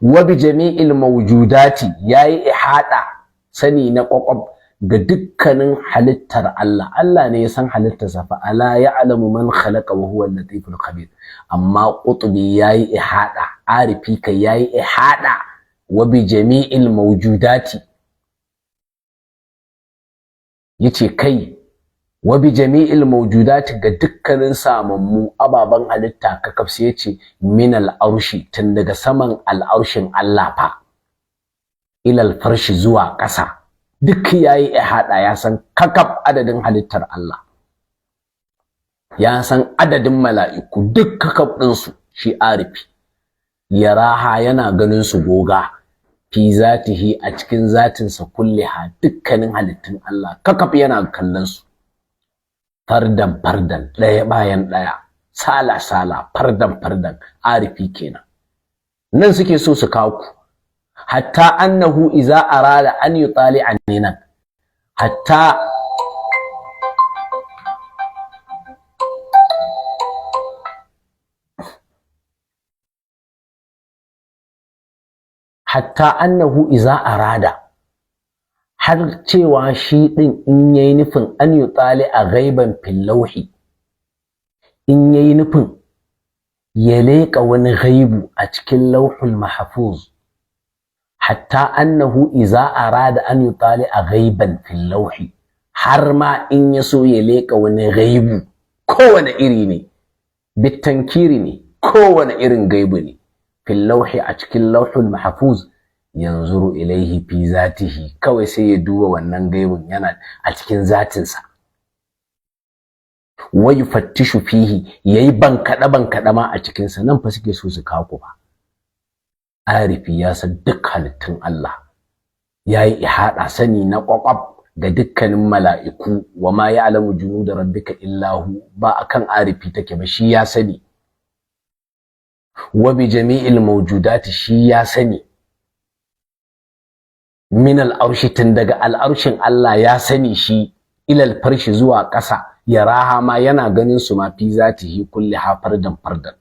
A: Wa bi jami'il mawjudati yayi ihata sani na kwakwab ga dukkanin halittar Allah. Allah ne ya san halittarsa, fa ala ya'lamu man khalaqa wa huwa al-latiful khabir. Amma qutbi yayi ihada, arifi kai yayi ihada wa bi jami'il mawjudati, yace kai wa bi jami'il mawjudati ga dukkanin samammu ababan halitta kakaf, sai yace min al-arshi, tun daga saman al-arshin Allah fa ila al-farshi zuwa ƙasa, duk yayi ihada, ya san kakaf adadin halittar Allah, ya san adadin mala'iku duk kakaf din su. Shi arifi yaraha yana ganin su goga fi zatihi a cikin zatin sa kulliha, dukkanin halittun Allah kakaf yana kallon su fardan fardan, daya bayan daya, sala sala, fardan fardan. Arifi kenan. Nan suke so su kawo ku hatta annahu iza arada an yutali annina, hatta annahu iza arada, har cewa shi din in yayi nufin an yutali a ghaiban fil lauhi, in yayi nufin ya leƙa wani ghaibu a cikin lauhul mahfuz, hatta annahu iza arada an yutali a ghaiban fil lauhi, har ma in yaso ya leƙa wani ghaibu kowane iri ne, bitankiri ne, kowane irin gaibu ne, fil lauhi a cikin lauhul mahfuz, yanzuru ilaihi fi zatihi, kawai sai ya duba wannan gaibun yana a cikin zatinsa. Wa yufattishu fihi, yayi bankaɗe ma a cikinsa. Nan fa suke so su kawo ba. Arifi ya san duk halittun Allah, yayi ihada sani na kwakwab ga dukkanin mala'iku. Wa ma ya'lamu junuda rabbika illa hu, ba akan arifi take ba, shi ya sani. Wa bi jami'il mawjudati, shi ya sani. Min al-arshi, tun daga al-arshin Allah ya sani shi, ilal farshi zuwa ƙasa, yaraha ma yana ganin su ma fi zatihi kulliha fardan fardan.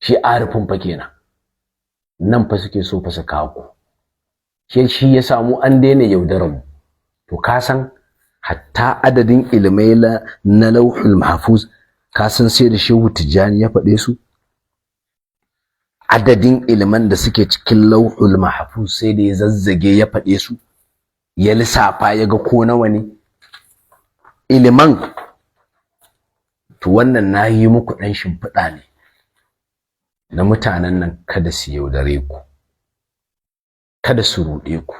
A: Shi arifin fa kenan. Nan fa suke so fa su kawo. Shi ya samu an daina yaudarar mu. To ka san hatta adadin ilmai na lauhul mahfuz, ka san sai da Shehu Tijjani ya faɗe su. Adadin ilman da suke cikin lauhul mahfuz sai da ya zazzage ya faɗe su, ya lissafa ya ga ko nawa ne ilman. To wannan nayi muku dan shimfiɗa ne na mutanen nan, kada su yaudare ku, kada su ruɗe ku,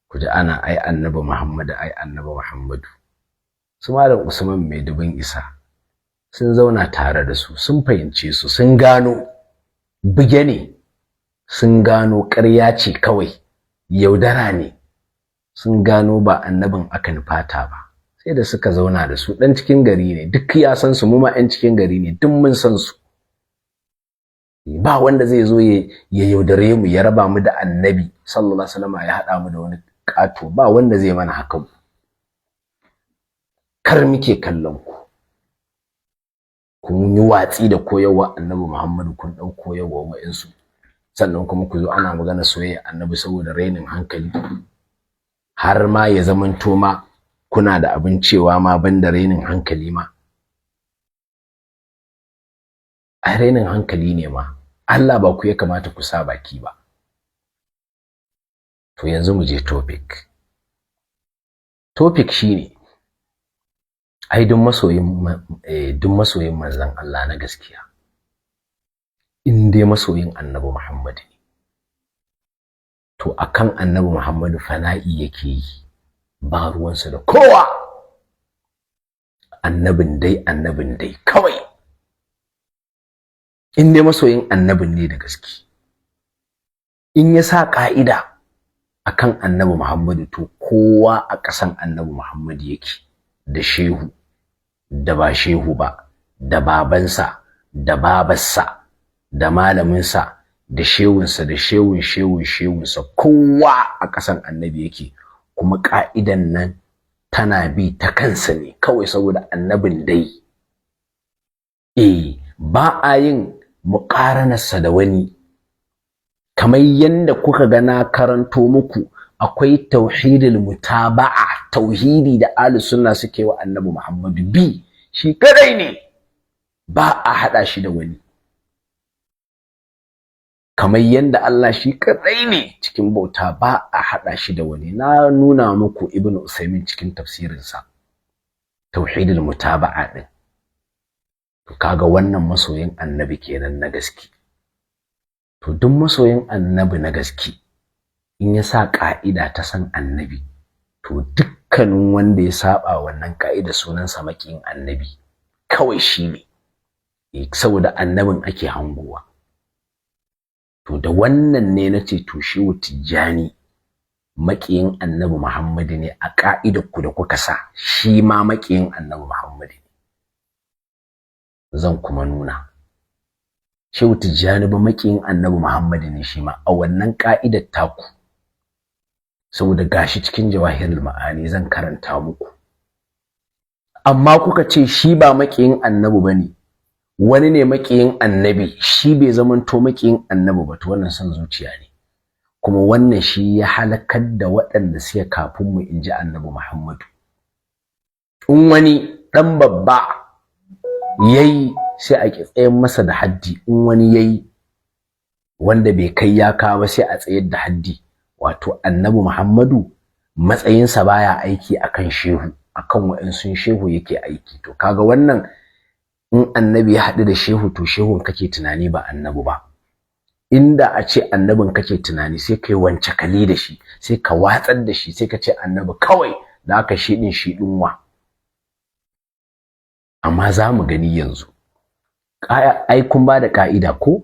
A: ku ji ana ai annabi Muhammadu, ai annabi Muhammadu. Su Malam Usman mai dubin isa sun zauna tare da su, sun fahimce su, sun gano buge ne, sun gano ƙarya ce kawai, yaudara ne, sun gano ba annabin aka nufata ba. Sai da suka zauna da su, ɗan cikin gari ne, duk ya san su, mu ma ɗan cikin gari ne, duk mun san su. Ba wanda zai zo ya yaudare mu, ya raba mu da annabi sallallahu alaihi wasallam, ya haɗa mu da wani ƙato. Ba wanda zai mana hakan. Kar muke kallon ku, kun yi watsi da koyarwa annabi Muhammadu, kun ɗau koyarwa wa'insu, sannan kuma ku zo ana magana soyayya annabi saboda rainin hankali, har ma ya zamanto ma kuna da abin cewa ma banda rainin hankali ma. A rainin hankali ne ma, Allah ba ku ya kamata ku sa baki ba. To yanzu mu je topic. Topic shine, ai duk masoyin manzon Allah na gaskiya, in dai masoyin annabi Muhammad ne, to akan annabi Muhammadu fana'i yake yi, ba ruwansa da kowa. Annabin dai kawai. In dai masoyin annabin ne da gaske, in ya sa ka'ida akan annabi Muhammadu, to kowa a ƙasan annabi Muhammadu yake, da shehu da ba shehu ba, da babansa da babarsa da malaminsa da shehunsa da shehunsa, kowa a ƙasan annabi yake. Kuma ƙa'idan nan tana bi ta kansa ne kawai saboda annabin dai ba a yin muƙaranarsa da wani. Kamar yadda kuka ga na karanto muku, akwai tauhidul mutaba'a, tauhidi da ahlus sunna suke wa annabi Muhammadu bi shi kadai ne, ba a hada shi da wani. Kamar yadda Allah shi kadai ne cikin bauta, ba a hada shi da wani. Na nuna muku Ibn Usaymin cikin tafsirinsa tauhidul mutaba'a din. To kaga wannan masoyin annabi kenan na gaske. To duk masoyin annabi na gaske in ya sa ka'ida ta san annabi, to dukkanin wanda ya saba wannan ka'ida sunansa makiyin annabi kawai shi ne, saboda annabin ake hangowa. To da wannan ne nace to shi Tijjani makiyin annabi Muhammadu ne a ka'idar ku da kuka sa, shi ma makiyin annabi Muhammadu ne. Zan kuma nuna Shehu Tijjani ba makiyin annabi Muhammadu ne shi ma a wannan ka'idar taku, saboda gashi cikin Jawahirul Ma'ani zan karanta muku. Amma kuka ce shi ba makiyin annabi bane, wani ne makiyin annabi, shi bai zamanto makiyin annabi ba, to wannan son zuciya ne. Kuma wannan shi ya halakar da waɗanda suke kafin mu inji annabi Muhammadu. In wani dan babba yayi sai a tsayen masa da haddi, in wani yayi wanda bai kai ya kawo sai a tsayar da haddi. Wato annabi Muhammadu matsayinsa baya aiki akan shehu, akan wa'ansun shehu yake aiki. To kaga wannan in annabi ya haɗu da shehu, to shehun kake tunani ba annabi ba. Inda a ce annabin kake tunani sai kai wance kali da shi, sai ka watsar da shi, sai ka ce annabi kawai, da aka shi din wa. Amma za mu gani yanzu ai kun ba da ka'ida ko,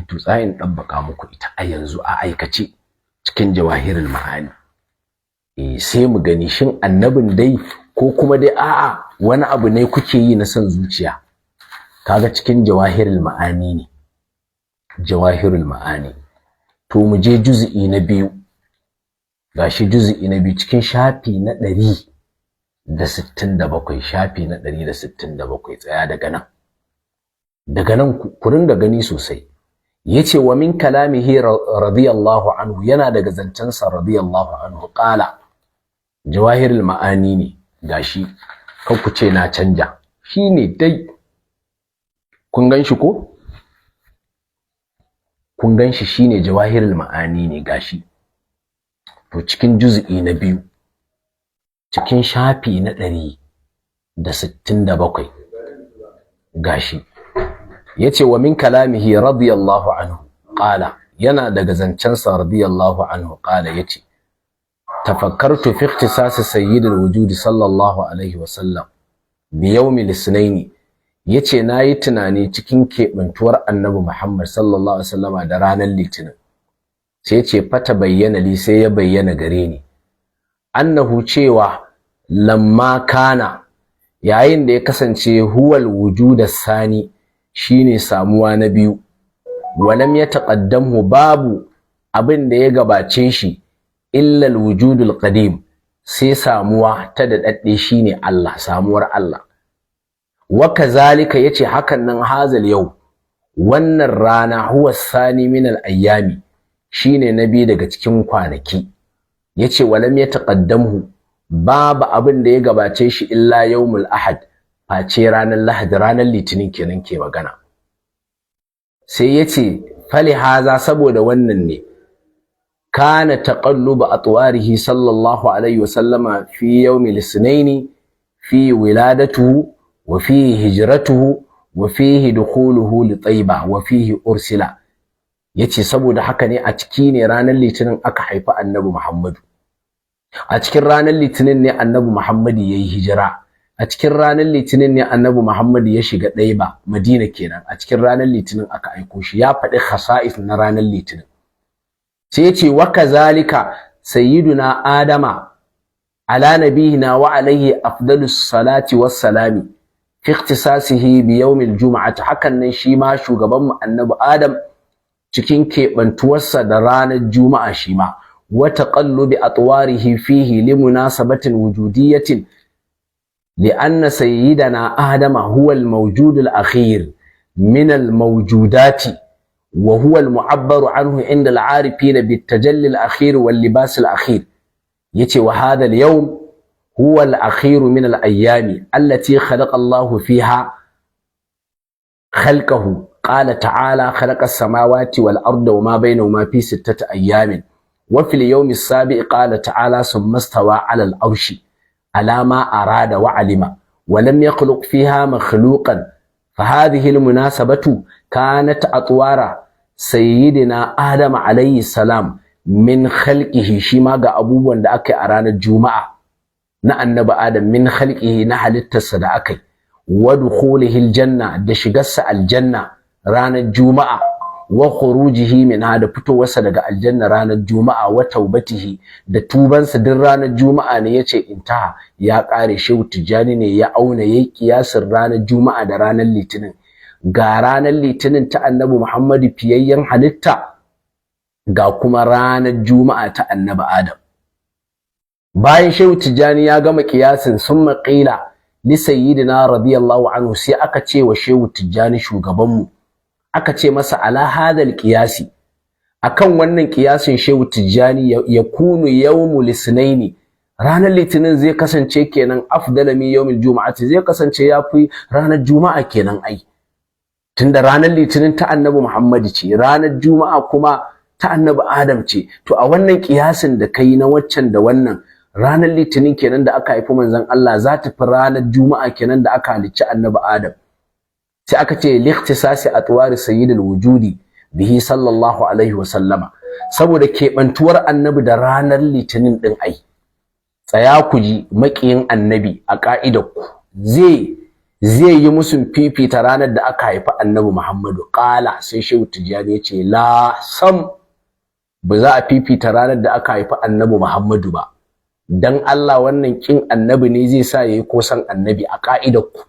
A: to tsayin ɗabbaka muku ita a yanzu a aikace cikin Jawahirul Ma'ani. Sai mu gani shin annabin dai ko kuma dai a'a wani abu ne kuke yi na son zuciya. Kaga cikin Jawahirul Ma'ani ne, Jawahirul Ma'ani. To mu je juz'i na 2, gashi juz'i na 2 cikin shafi na 167, shafi na 167. Tsaya daga nan ku ringa gani sosai. Yace wa min kalamihi radiyallahu anhu, yana daga zancensa radiyallahu anhu, qala. Jawahirul Ma'ani ne gashi, kan ku ce na canja, shine dai. Kun ganshi ko? Kun ganshi, shine Jawahirul Ma'ani ne gashi. To cikin juz'i na 2 cikin shafi na 167 gashi. Yace wa min kalamihi radiyallahu anhu qala, yana daga zancensa radiyallahu anhu qala, yace tafakkartu fi ikhtisas sayyidil wujud sallallahu alaihi wasallam bi yawmil ithnain. Yace nayi tunani cikin kebantuwar annabi Muhammad sallallahu alaihi wasallama da ranar litinin. Sai yace fata bayyana li, sai ya bayyana gare ni, annahu cewa lamma kana, yayin da ya kasance huwal wujudas sani, shine samuwa na biyu, walam yataqaddamu, babu abin da ya gabace shi, illa alwujudul qadim, sai samuwa ta dadadde shine Allah, samuwar Allah. Wa kazalika, yace hakan nan hazal yau, wannan rana, huwa sani min al-ayyami, shine nabi daga cikin kwanaki. Yace walam yataqaddamu, babu abin da ya gabace shi illa yawmul ahad, face ranar Lahadi, ranar Litinin kenan ke magana. Sai yace fali haza, saboda wannan ne, kana taqallubu atwarihi sallallahu alaihi wasallama fi yawmil ithnain, fi wiladatuhu wa fihi hijratuhu wa fihi dukhuluhu li Taiba wa fihi ursila. Yace saboda haka ne a ciki ne ranar Litinin aka haifi annabi Muhammadu, a cikin ranar Litinin ne annabi Muhammadu yayi hijira, a cikin ranar Litinin ne annabi Muhammad ya shiga Ɗaiba, Madina kenan. A cikin ranar Litinin aka aiko shi. Ya faɗi khasa'is na ranar Litinin. Sai yace wa kazalika sayyiduna Adama, ala nabiyina wa alayhi afdalus salati wassalami fi ikhtisasihi bi yawmil jum'ati, hakan nan shi ma shugaban mu annabi Adam cikin keɓantuwarsa da ranar juma'a shi ma wa taqallubi atwarihi fihi li munasabatin wujudiyyatin لأن سيدنا آدم هو الموجود الأخير من الموجودات وهو المعبر عنه عند العارفين بالتجلي الأخير واللباس الأخير يتي وهذا اليوم هو الأخير من الأيام التي خلق الله فيها خلقه. قال تعالى خلق السماوات والأرض وما بينهما في 6 أيام وفي اليوم السابع قال تعالى ثم استوى على العرش على ما أراد وعلم ولم يخلق فيها مخلوقا. فهذه المناسبة كانت أطوار سيدنا آدم عليه السلام من خلقه شما ga abubuwan da aka yi a ranar juma'a na annabi Adam min khalqihi na halittarsa da aka yi wa dukhulihi aljanna da shigarsa aljanna ranar juma'a wa khurujihi minha da fitowarsa daga aljanna ranar juma'a wa taubatihi da tubansa din ranar juma'a ne yace intaha ya kare. Shehu Tijjani ne ya auna yayi kiyasin ranar juma'a da ranar litinin. Ga ranar litinin ta annabi Muhammadu fiyayyen halitta, ga kuma ranar juma'a ta annabi Adam. Bayan Shehu Tijjani ya gama kiyasin summa qila li sayyidina radiyallahu anhu, sai aka ce wa Shehu Tijjani shugabanmu, aka ce masa ala hadal qiyasi, akan wannan kiyasin Shehu Tijjani ya kunu yawmul isnaini, ranar litinin zai kasance kenan afdala min yawmil juma'ati, zai kasance yafi ranar juma'a kenan ai, tunda ranar litinin ta annabi Muhammad ce, ranar juma'a kuma ta annabi Adam ce. To a wannan kiyasin da kai na waccan da wannan, ranar litinin kenan da aka haifi manzon Allah za ta fi ranar juma'a kenan da aka halicci annabi Adam. Sai aka ce likhtisasi atwari sayyidil wujudi bihi sallallahu alaihi wa sallama, saboda keɓantuwar annabi da ranar litinin din ai. Tsaya ku ji, maƙiyin annabi a ka'idar ku zai yi musun fifita ranar da aka haifi annabi Muhammadu. Qala, sai Shehu Tijjani ya ce la sam, ba za a fifita ranar da aka haifi annabi Muhammadu ba. Dan Allah wannan kin annabi ne zai sa yayi kosan annabi a ka'idar ku.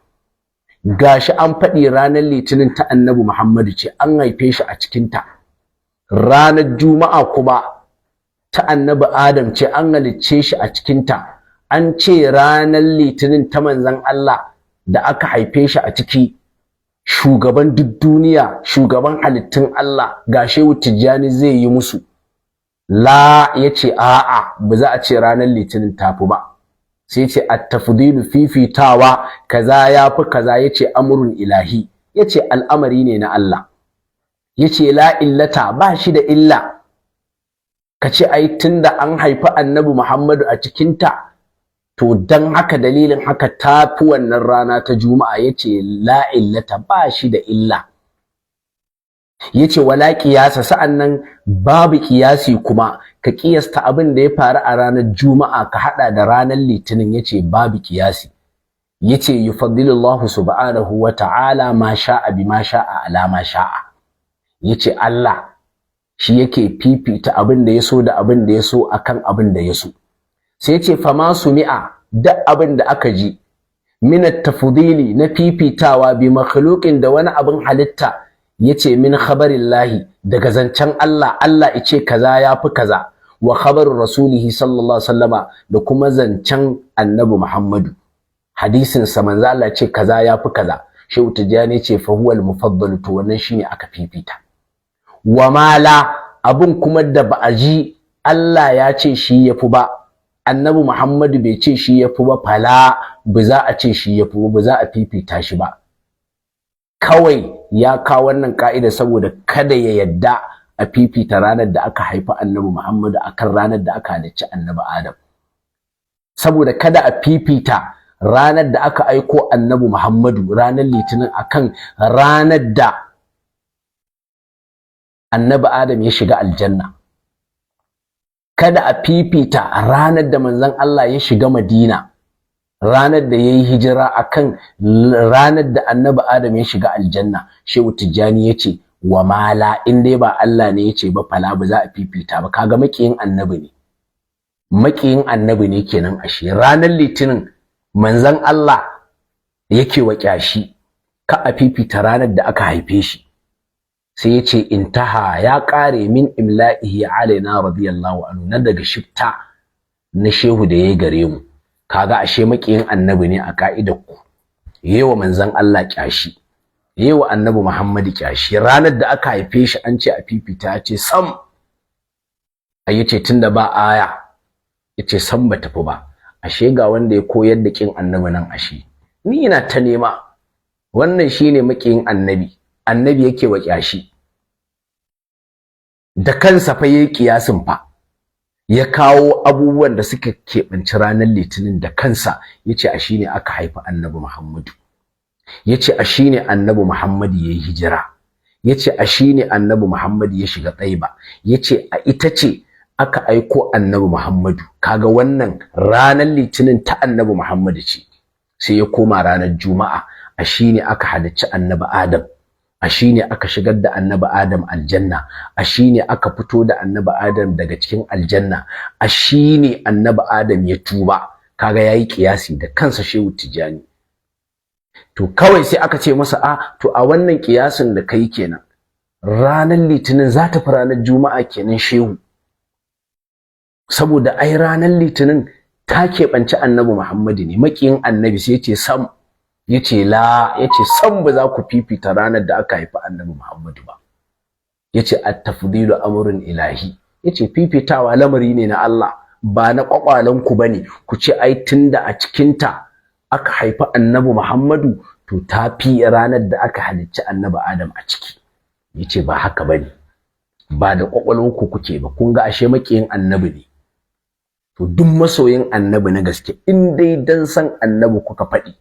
A: Gashi an faɗi ranar litinin ta annabi Muhammadu ce, an haife shi a cikinta. Ranar juma'a kuma ta annabi Adam ce, an halicce shi a cikinta. An ce ranar litinin ta manzon Allah da aka haife shi a ciki, shugaban duk duniya, shugaban halittun Allah, ga Shehu Tijjani zai yi musu. La yace a'a, ba za a ce ranar litinin tafi ba. Sai ce at-tafdilu fifitawa kaza yafi kaza, yace amrun ilahi, yace al'amari ne na Allah. Yace la illata, ba shi da illa. Kace ai tunda an haifi annabi Muhammadu a cikin ta, to dan haka dalilin haka tafi wannan rana ta juma'a, yace la illata, ba shi da illa. Yace wala qiyasa, sa'annan babu qiyasi kuma ka kiyasta abin da ya faru a ranar juma'a ka hada da ranar litinin, yace babu qiyasi. Yace yufaddilullahu subhanahu wa ta'ala ma sha'a bima sha'a ala ma sha'a. Yace Allah shi yake fifita abin da yaso da abin da yaso akan abin da yaso. Sai yace fama sumi'a, duk abin da aka ji min at-tafdili na fifitawa bi makhluqin da wani abin halitta, yace min khabarillahi, daga zancen Allah, Allah yace kaza yafi kaza, wa khabarur rasulihi sallallahu alaihi wasallama, da kuma zancen annabi Muhammadu, hadisin sa manzo Allah yace kaza yafi kaza. Shehu Tijjani yace fa huwal mufaddal, to wannan shine aka fifita. Wa mala, abun kuma da ba a ji Allah ya ce shi yafi ba, annabi Muhammadu bai ce shi yafi ba, fala ba za a ce shi yafi ba za a fifita shi ba. Kawai ya kawo wannan ka'ida saboda kada ya yadda a fifita ranar da aka haifi annabi Muhammadu akan ranar da aka halicci annabi Adam. Saboda kada a fifita ranar da aka aiko annabi Muhammadu, ranar litinin, akan ranar da annabi Adam ya shiga aljanna. Kada a fifita ranar da manzon Allah ya shiga Madina, ranar da yayi hijira, akan ranar da annabi Adam ya shiga aljanna. Shehu Tijjani yace wa mala, in dai ba Allah ne yace ba fala ba za a fifita ba. Kaga makiyin annabi ne, maƙiyin annabi ne kenan ashe. Ranar litinin manzon Allah yake wa kyashi ka a fifita ranar da aka haife shi, sai yace intaha ya ƙare min imla'ihi alaina radiyallahu anhu, na daga shifta na shehu da yayi gare mu. Kaga ashe maƙiyin annabi ne a ka'idar ku, yewa manzon Allah kyashi, yewa annabi Muhammad kyashi. Ranar da aka haife shi an ce a fifita, ya ce sam. Ai yace tunda ba aya, yace sam ba tafi ba. Ashe ga wanda ya koyar da kin annabi nan ashe. Ni ina ta nema. Wannan shine maƙiyin annabi, annabi yake wa kyashi. Da kansa fa yayi kiyasin fa, ya kawo abubuwan da suka keɓanci ranar litinin da kansa, yace a shine aka haifi annabi Muhammadu, yace a shine annabi Muhammadu yayi hijira, yace a shine annabi Muhammadu ya shiga Taiba, yace a ita ce aka aiko annabi Muhammadu. Kaga wannan ranar litinin ta annabi Muhammadu ce. Sai ya koma ranar juma'a, a shine aka halicci annabi Adam, a shine aka shigar da annabi Adam aljanna, a shine aka fito da annabi Adam daga cikin aljanna, a shine annabi Adam ya tuba. Kaga yayi kiyasi da kansa Shehu Tijjani. To kawai sai aka ce masa to a wannan kiyasin da kai kenan ranar litinin za ta fi ranar juma'a kenan shehu, saboda ai ranar litinin ta keɓanci annabi Muhammadu ne, maƙiyin annabi. Sai yace sam, yace la, yace sam ba za ku fifita ranar da aka haifi annabi Muhammadu ba. Yace at-tafdilu amrun ilahi, yace fifitawa lamari ne na Allah, ba na kwakwalan ku bane ku ce ai tunda a cikin ta aka haifi annabi Muhammadu to ta fi ranar da aka halicci annabi Adam a ciki. Yace ba haka bane, ba da kwakwalwan ku kuke ba, kun ga ashe maƙiyin annabi ne. To duk masoyin annabi na gaske, in dai dan san annabi kuka faɗi,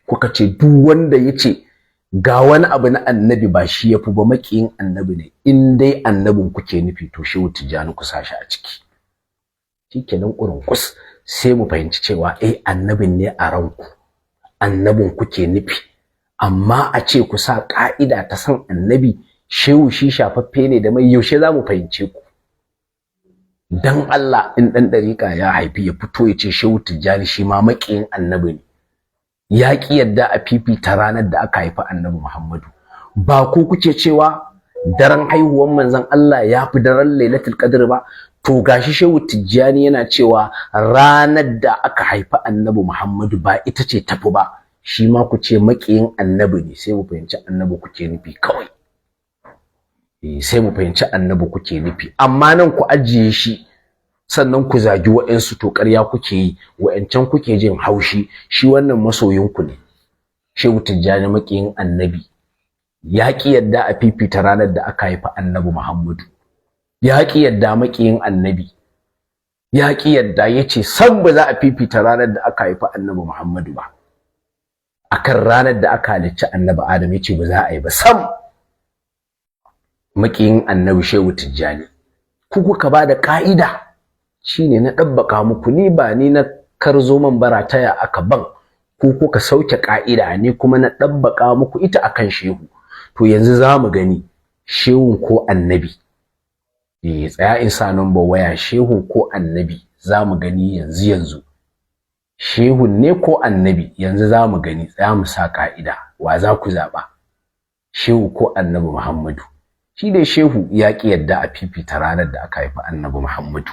A: kuka ce duk wanda yace ga wani abu na annabi ba shi yafi ba, maƙiyin annabi ne. In dai annabin kuke nufi to Shehu Tijjani ku sashi a ciki. Shikenan kurunkus sai mu fahimci cewa annabin ne a ranku, annabin kuke nufi. Amma a ce ku sa ka'ida ta san annabi, shehu shi shafaffe ne da mai, yaushe za mu fahimce ku? Dan Allah, in dan dariƙa ya haifi ya fito ya ce Shehu Tijjani shi ma maƙiyin annabi ne, ya ki yadda a fifita ranar da aka haifi annabi Muhammadu. Ba ku kuke cewa daren haihuwar manzon Allah ya fi daren Lailatul Qadr ba? To gashi Shehu Tijjani yana cewa ranar da aka haifi annabi Muhammadu ba ita ce tafi ba. Shi ma ku ce maƙiyin annabi ne, sai mu fahimci annabi kuke nufi kawai. Sai mu fahimci annabi kuke nufi, amma nan ku ajiye shi sannan ku zagi wa'ansu, to ƙarya kuke yi, wa'ancan kuke jin haushi. Shi wannan masoyinku ne, Shehu Tijjani maƙiyin annabi, ya ki yadda a fifita ranar da aka haifi annabi Muhammadu, ya ki yadda maƙiyin annabi, ya ki yadda, yace san ba za a fifita ranar da aka haifi annabi Muhammadu ba akan ranar da aka halicci annabi Adam, yace ba za a yi ba sam. Maƙiyin annabi Shehu Tijjani, ku kuka ba da ka'ida, shine na ɗabbaka muku. Ni ba ni na karzo man bara taya aka ban, ku kuka sauke ka'ida, ni kuma na ɗabbaka muku ita akan shehu. To yanzu za mu gani shehun ko annabi. Tsaya in sa number waya, shehun ko annabi, za mu gani yanzu. Shehun ne ko annabi, yanzu za mu gani. Tsaya mu sa ka'ida, wa za ku zaɓa, shehu ko annabi Muhammadu? Shi dai shehu ya ki yadda a fifita ranar da aka haifi annabi Muhammadu.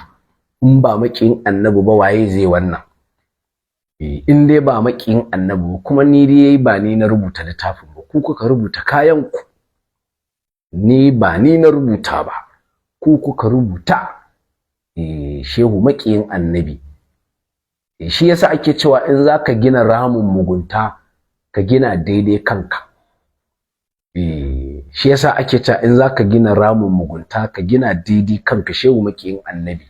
A: In ba maƙiyin annabi ba waye zai wannan? In dai ba maƙiyin annabi ba, kuma ni dai ba ni na rubuta littafin ba, ku kuka rubuta kayan ku. Ni ba ni na rubuta ba, ku kuka rubuta. Shehu maƙiyin annabi. Shi yasa ake cewa in zaka gina ramin mugunta ka gina daidai kanka. Shi yasa ake cewa in zaka gina ramin mugunta ka gina daidai kanka. Shehu maƙiyin annabi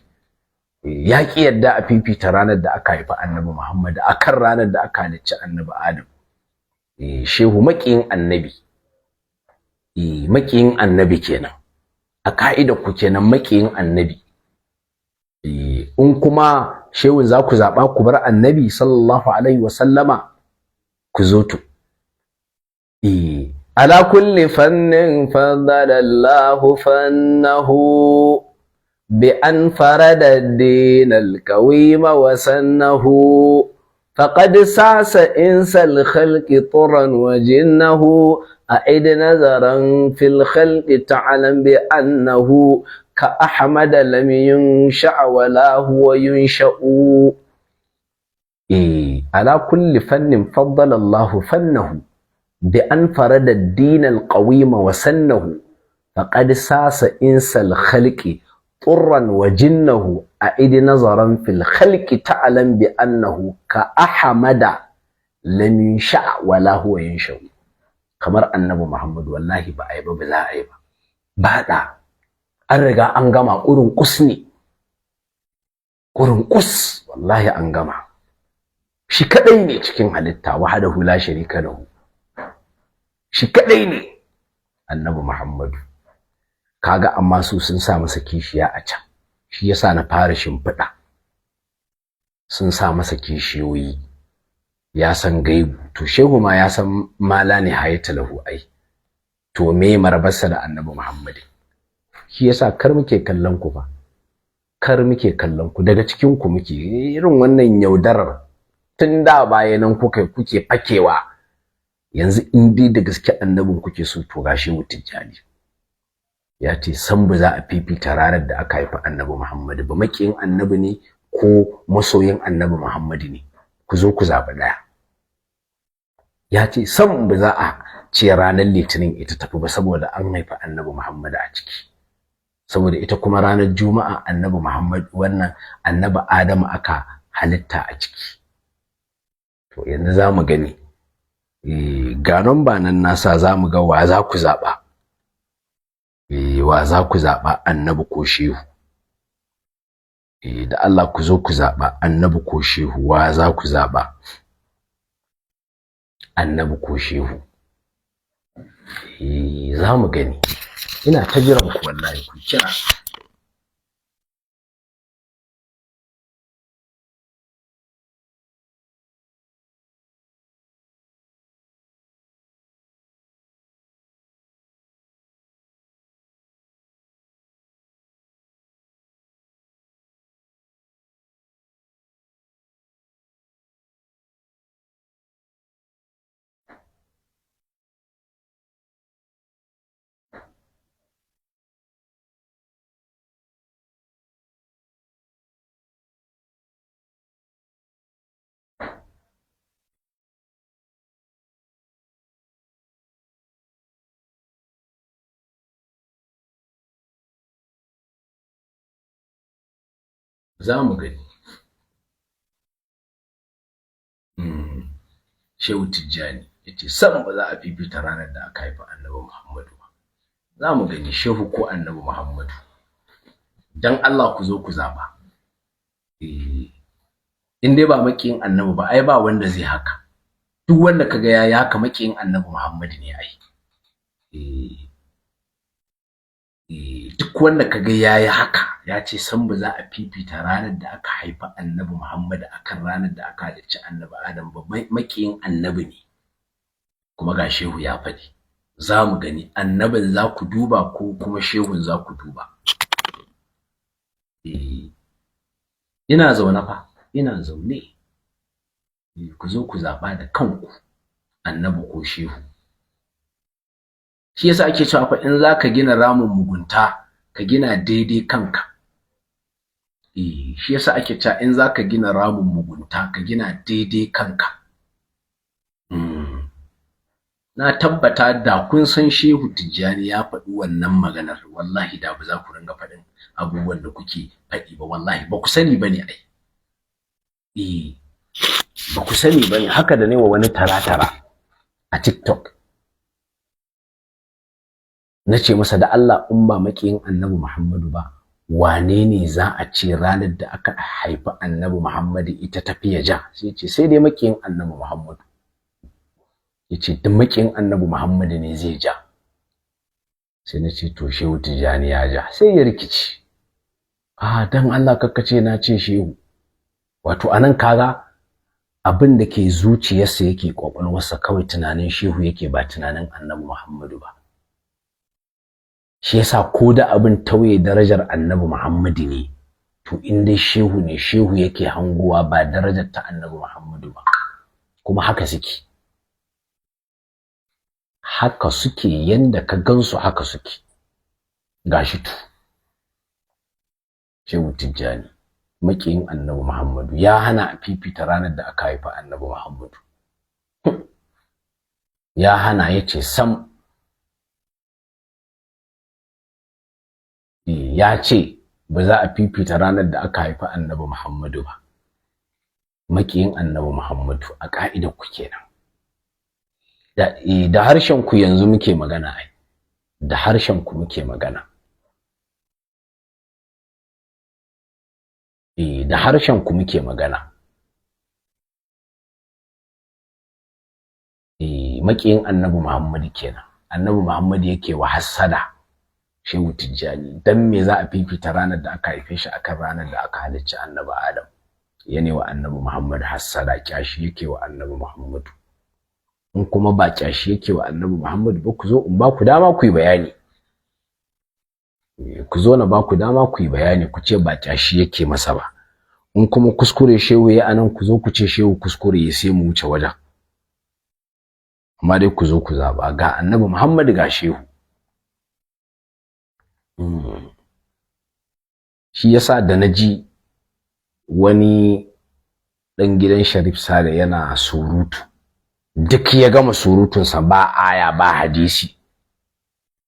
A: ya ki yadda a fifita ranar da aka haifi annabi Muhammad akan ranar da aka halicci annabi Adam. Shehu maƙiyin annabi, maƙiyin annabi kenan a ka'ida ku, kenan maƙiyin annabi. In kuma shehun za ku zaɓa ku bar annabi sallallahu alaihi wa sallama, ku zo to. Ala kulli fannin faddala Allahu fannahu بأن فرد الدين القويم وسنه فقد سعس إنس الخلق طرا وجنه أعد نظرا في الخلق تعلم بأنه كأحمد لم ينشأ ولا هو ينشأ. على كل فن فضل الله فنه بأن فرد الدين القويم وسنه فقد ساس إنس الخلق طرا وجنه أعد نظرا في الخلق تعلم بأنه كأحمد لم ينشأ ولا هو ينشأ. kamar annabi Muhammad wallahi ba ai ba za a yi ba da an riga an gama ƙurin kus ne, ƙurin kus wallahi an gama. Shi kadai ne cikin halitta wahdahu la sharika lahu, shi kadai ne annabi Muhammadu. Kaga amma su sun sa masa kishiya a can, shi yasa na fara shimfiɗa. Sun sa masa kishiyoyi, ya san gaibu, to shehu ma ya san mala ne hayata lahu ai, to me marabarsa da annabi Muhammadu. Shi yasa kar muke kallon ku fa, kar muke kallon ku, daga cikin ku muke irin wannan yaudarar. Tun da bayanan kuke fakewa, yanzu in dai da gaske annabin kuke so to gashi Tijjani ya ce san ba za a fifita ranar da aka haifi annabi Muhammadu ba, makiyin annabi ne ko masoyin annabi Muhammadu ne, ku zo ku zaɓi ɗaya. Ya ce san ba za a ce ranar litinin ita tafi ba saboda an haifi annabi Muhammadu a ciki, saboda ita kuma ranar juma'a annabi Muhammadu wannan annabi Adamu aka halitta a ciki. To yanzu za mu gani ga ba nan nasa za mu ga wa za ku zaɓa, wa za ku zaɓa annabi ko shehu. Da Allah ku zo ku zaɓa annabi ko shehu, wa za ku zaɓa annabi ko shehu. Za mu gani, ina ta jiran ku wallahi ku kira. Za mu gani. Shehu Tijjani ya ce san ba za a fifita ranar da aka haifi annabi Muhammadu ba. Za mu gani shehu ko annabi Muhammadu. Dan Allah ku zo ku zaɓa. In dai ba makiyin annabi ba ai ba wanda zai haka. Duk wanda kaga yayi haka makiyin annabi Muhammadu ne ai. Duk wanda kaga yayi haka ya ce san ba za a fifita ranar da aka haifi annabi Muhammad akan ranar da aka halicci annabi Adam ba, makiyin annabi ne. Kuma ga shehu ya faɗi, za mu gani annabin za ku duba ko kuma shehun za ku duba. Ina zaune fa, ina zaune. Ku zo ku zaɓa da kanku annabi ko shehu. Shi yasa ake cewa fa in za ka gina ramin mugunta ka gina daidai kanka. Shi yasa ake cewa in za ka gina ramin mugunta ka gina daidai kanka. Na tabbata da kun san Shehu Tijjani ya faɗi wannan maganar wallahi da ba za ku ringa faɗin abubuwan da kuke faɗi ba, wallahi ba ku sani bane ai. Ba ku sani bane, haka da ne wa wani tara-tara a TikTok. Na ce masa da Allah in ba makiyin annabi Muhammadu ba, wane ne za a ce ranar da aka haifi annabi Muhammadu ita tafi ya ja? Sai ce sai dai makiyin annabi Muhammadu. Ya ce duk makiyin annabi Muhammadu ne zai ja. Sai na ce to Shehu Tijjani ya ja, sai ya rikici. Dan Allah kakkace na ce shehu. Wato anan kaga abin da ke zuciyarsa yake kwakwalwarsa kawai tunanin shehu yake ba tunanin annabi Muhammadu ba. shi yasa ko da abin tauye darajar annabi Muhammadu ne to in dai shehu ne, shehu yake hanguwa ba darajar ta annabi Muhammadu ba. Kuma haka suke yanda ka gansu haka suke. Gashi tu Shehu Tijjani makiyin annabi Muhammadu ya hana a fifita ranar da aka haifa annabi Muhammadu. Ya hana, yace sam. Ya ce ba za a fifita ranar da aka haifa annabi Muhammadu ba. Makiyin annabi Muhammadu a ka'idar ku kenan. Da harshen ku yanzu muke magana ai. Da harshen ku muke magana. Da harshen ku muke magana. Makiyin annabi Muhammadu kenan. Annabi Muhammadu yake wa hassada Shehu Tijjani, dan me za a fifita ranar da aka haife shi akan ranar da aka halicci annabi Adam. Yana wa annabi Muhammad hassada, kyashi yake wa annabi Muhammadu. In kuma ba kyashi yake wa annabi Muhammadu ba, ku zo in ba ku dama ku yi bayani. Ku zo na ba ku dama ku yi bayani, ku ce ba kyashi yake masa ba. In kuma kuskure shehu ya anan, ku zo ku ce shehu kuskure ya, sai mu wuce wajen. Amma dai ku zo ku zaba ga annabi Muhammad ga shehu. Shi yasa da naji wani dan gidan Sharif Sale yana surutu, duk ya gama surutunsa ba aya ba hadisi,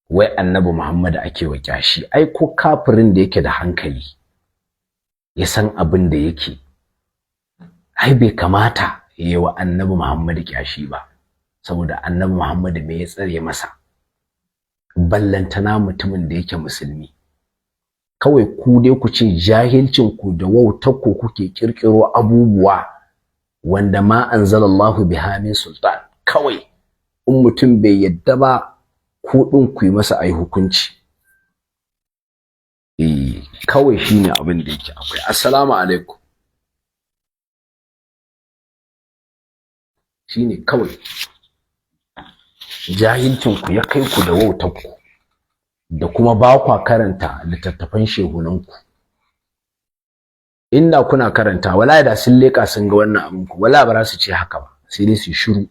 A: wai annabi Muhammad ake wa kyashi. Ai ko kafirin da yake da hankali ya san abin da yake, ai bai kamata yayi wa annabi Muhammad kyashi ba, saboda annabi Muhammad me ya tsare masa, ballantana mutumin da yake musulmi. Kawai ku dai ku ce jahilcin ku da wautar ku kuke kirkiro abubuwa wanda ma anzalallahu biha min sultan. Kawai in mutum bai yadda ba, ku din ku yi masa ai hukunci. Kawai shine abin da yake akwai. Assalamu alaikum. Shine kawai jahilcin ku ya kai ku da wautar ku, da kuma ba kwa karanta littattafan shehunanku. Inda kuna karanta, wallahi da sun leka sun ga wannan abin ku, wallahi ba za su ce haka ba, sai dai su shiru.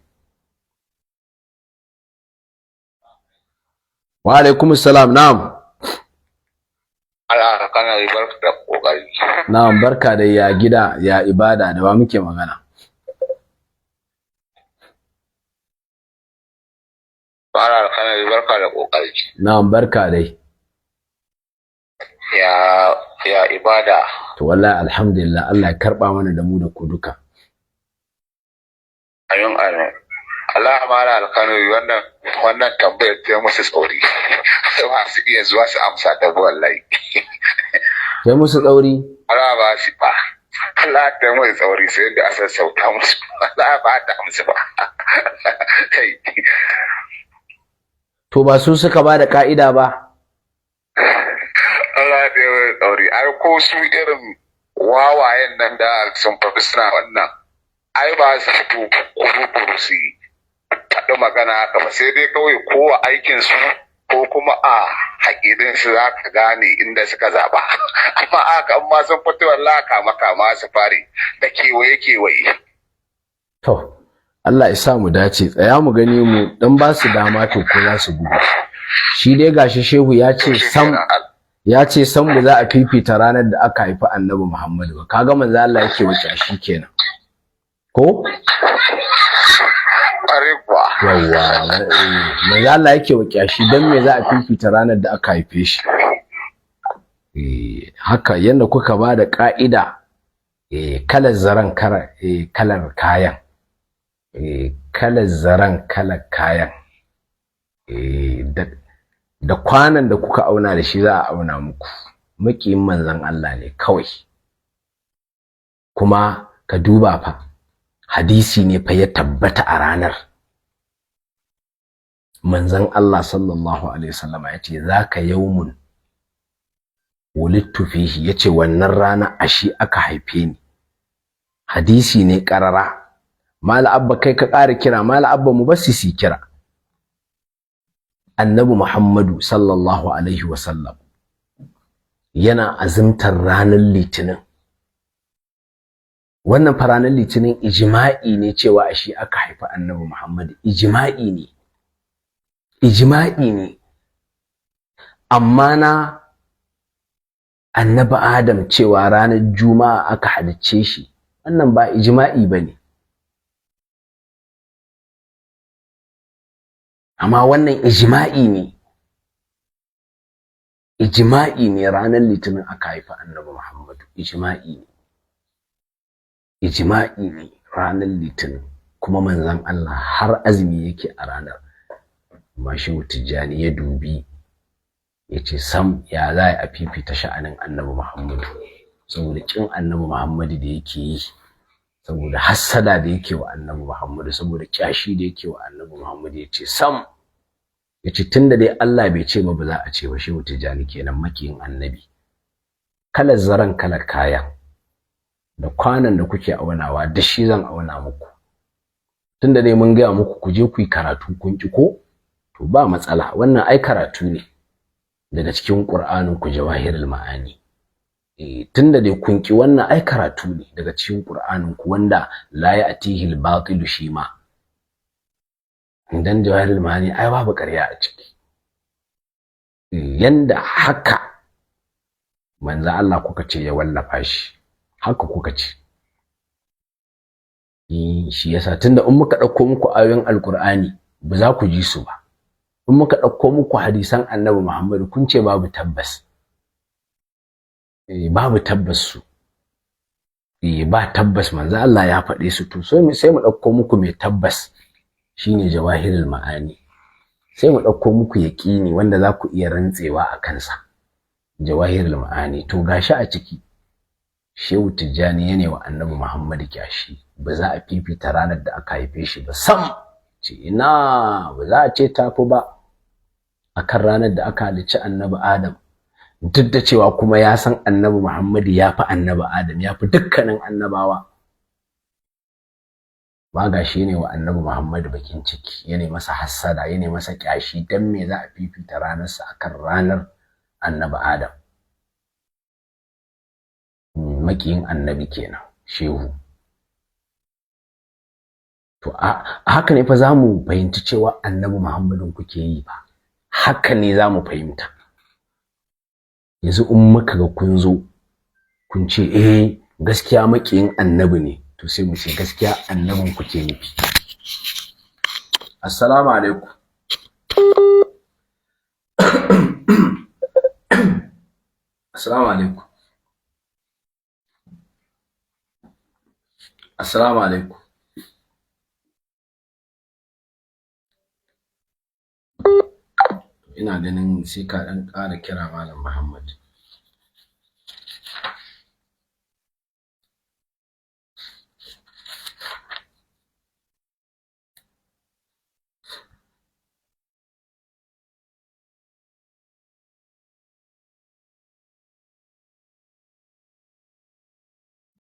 A: Wa alaikum assalam. Na'am.
B: Allah kana barka da kokari.
A: Na'am, barka da ya gida, ya ibada, da wa muke magana?
B: Allah kana barka da kokari.
A: Na'am, barka dai.
B: Ya ibada.
A: To wallahi alhamdulillah, Allah ya karba mana da mu da ku duka.
B: Amin amin. Allah mala alkanuri wannan tambayar ta musu tsauri. Ba su iya zuwa su amsa ta wallahi.
A: Sai musu tsauri?
B: Allah ba su ba. Allah ta musu tsauri sai da asar sauta musu. Allah ba ta amsa ba.
A: To ba su suka ba da ka'ida ba?
B: Allah ta yi tsauri. Ai ko su irin wawayen nan da sun fafi suna wannan. Ai ba su fito kuru-kuru su yi faɗi magana haka ba, sai dai kawai kowa aikinsu ko kuma a haƙirinsu za ka gane inda suka zaɓa. Amma aka amma sun fito wallahi kama su fare da kewaye.
A: To, Allah ya sa mu dace, tsaya mu gani mu dan ba su dama to ko za su gudu. Shi dai gashi shehu ya ce sam ba za a fifita ranar da aka haifi annabi Muhammadu ba. Kaga manzo Allah yake wuce shi kenan. Ko? Yawwa, manzo Allah yake wa kyashi, dan me za a fifita ranar da aka haife shi. Haka yanda kuka ba da ka'ida, kalar zaren kalar kayan, kalar zaren kalar kayan, da kwanan da kuka auna da shi za a auna muku. Makiyin manzon Allah ne kawai. Kuma ka duba fa, hadisi ne fa ya tabbata a ranar. Manzon Allah sallallahu alaihi wasallam ya ce zaka yawmun wulidtu fihi, yace wannan rana ashi aka haife ni. Hadisi ne karara. Mala abba kai ka ƙara kira, mala abba mu basu si kira. annabi Muhammadu sallallahu alaihi wasallam yana azumtar ranar litinin. Wannan fa ranar litinin ijma'i ne cewa a shi aka haifi annabi Muhammadu, ijma'i ne, ijma'i ne. Amma na annabi Adam cewa ranar Juma'a aka halicce shi, wannan ba ijma'i bane. Amma wannan ijma'i ne, ijma'i ne ranar litinin aka haifi annabi Muhammadu, ijma'i ne, ijma'i ne ranar litinin, kuma manzon Allah har azumi yake a ranar. Amma Shehu Tijjani ya dubi ya ce sam ya za a fifita sha'anin annabi Muhammadu, saboda kin annabi Muhammadu da yake yi, saboda hassada da yake wa annabi Muhammadu, saboda kyashi da yake wa annabi Muhammadu, ya ce sam, ya ce tunda dai Allah bai ce ba za a ce ba. Shehu Tijjani kenan makiyin annabi. Kalar zaran kalar kayan da kwanan da kuke aunawa da shi zan auna muku. Tunda dai mun gaya muku ku je ku yi karatu kun ki ko, to ba matsala, wannan ai karatu ne daga cikin Qur'anin ku Jawahirul Ma'ani. Tunda dai kun ki, wannan ai karatu ne daga cikin Qur'anin ku wanda la ya'tihi al-batil shi ma. Idan Jawahirul Ma'ani ai babu ƙarya a ciki. Yanda haka manzo Allah kuka ce ya wallafa shi, haka kuka ce. Shi yasa tunda in muka ɗauko muku ayoyin Alƙur'ani ba za ku ji su ba, in muka ɗauko muku hadisan annabi Muhammadu kun ce babu tabbas. Babu tabbas su. Ba tabbas manzo Allah ya faɗe su, to sai mu ɗauko muku mai tabbas, shine Jawahirul Ma'ani. Sai mu ɗauko muku yaƙini wanda za ku iya rantsewa a kansa, Jawahirul Ma'ani. To gashi a ciki Shehu Tijjani yana wa annabi Muhammadu kyashi, ba za a fifita ranar da aka haife shi ba sam. Ce ina, ba za a ce tafi ba akan ranar da aka halicci annabi Adam, duk da cewa kuma ya san annabi Muhammadu ya fi annabi Adam, ya fi dukkanin annabawa. Ba ga shi ne wa annabi Muhammadu bakin ciki, yana masa hassada, yana masa kyashi, dan me za a fifita ranarsa akan ranar annabi Adam. Makiyin annabi kenan Shehu. To a haka ne fa za mu fahimci cewa annabi Muhammadun kuke yi ba, haka ne za mu fahimta. Yanzu in muka ga kun zo kun ce gaskiya makiyin annabi ne, to sai mu ce gaskiya annabin kuke nufi. Assalamu alaikum. Assalamu alaikum. Assalamu alaikum. Ina ganin sai ka ɗan ƙara kira Malam Muhammad.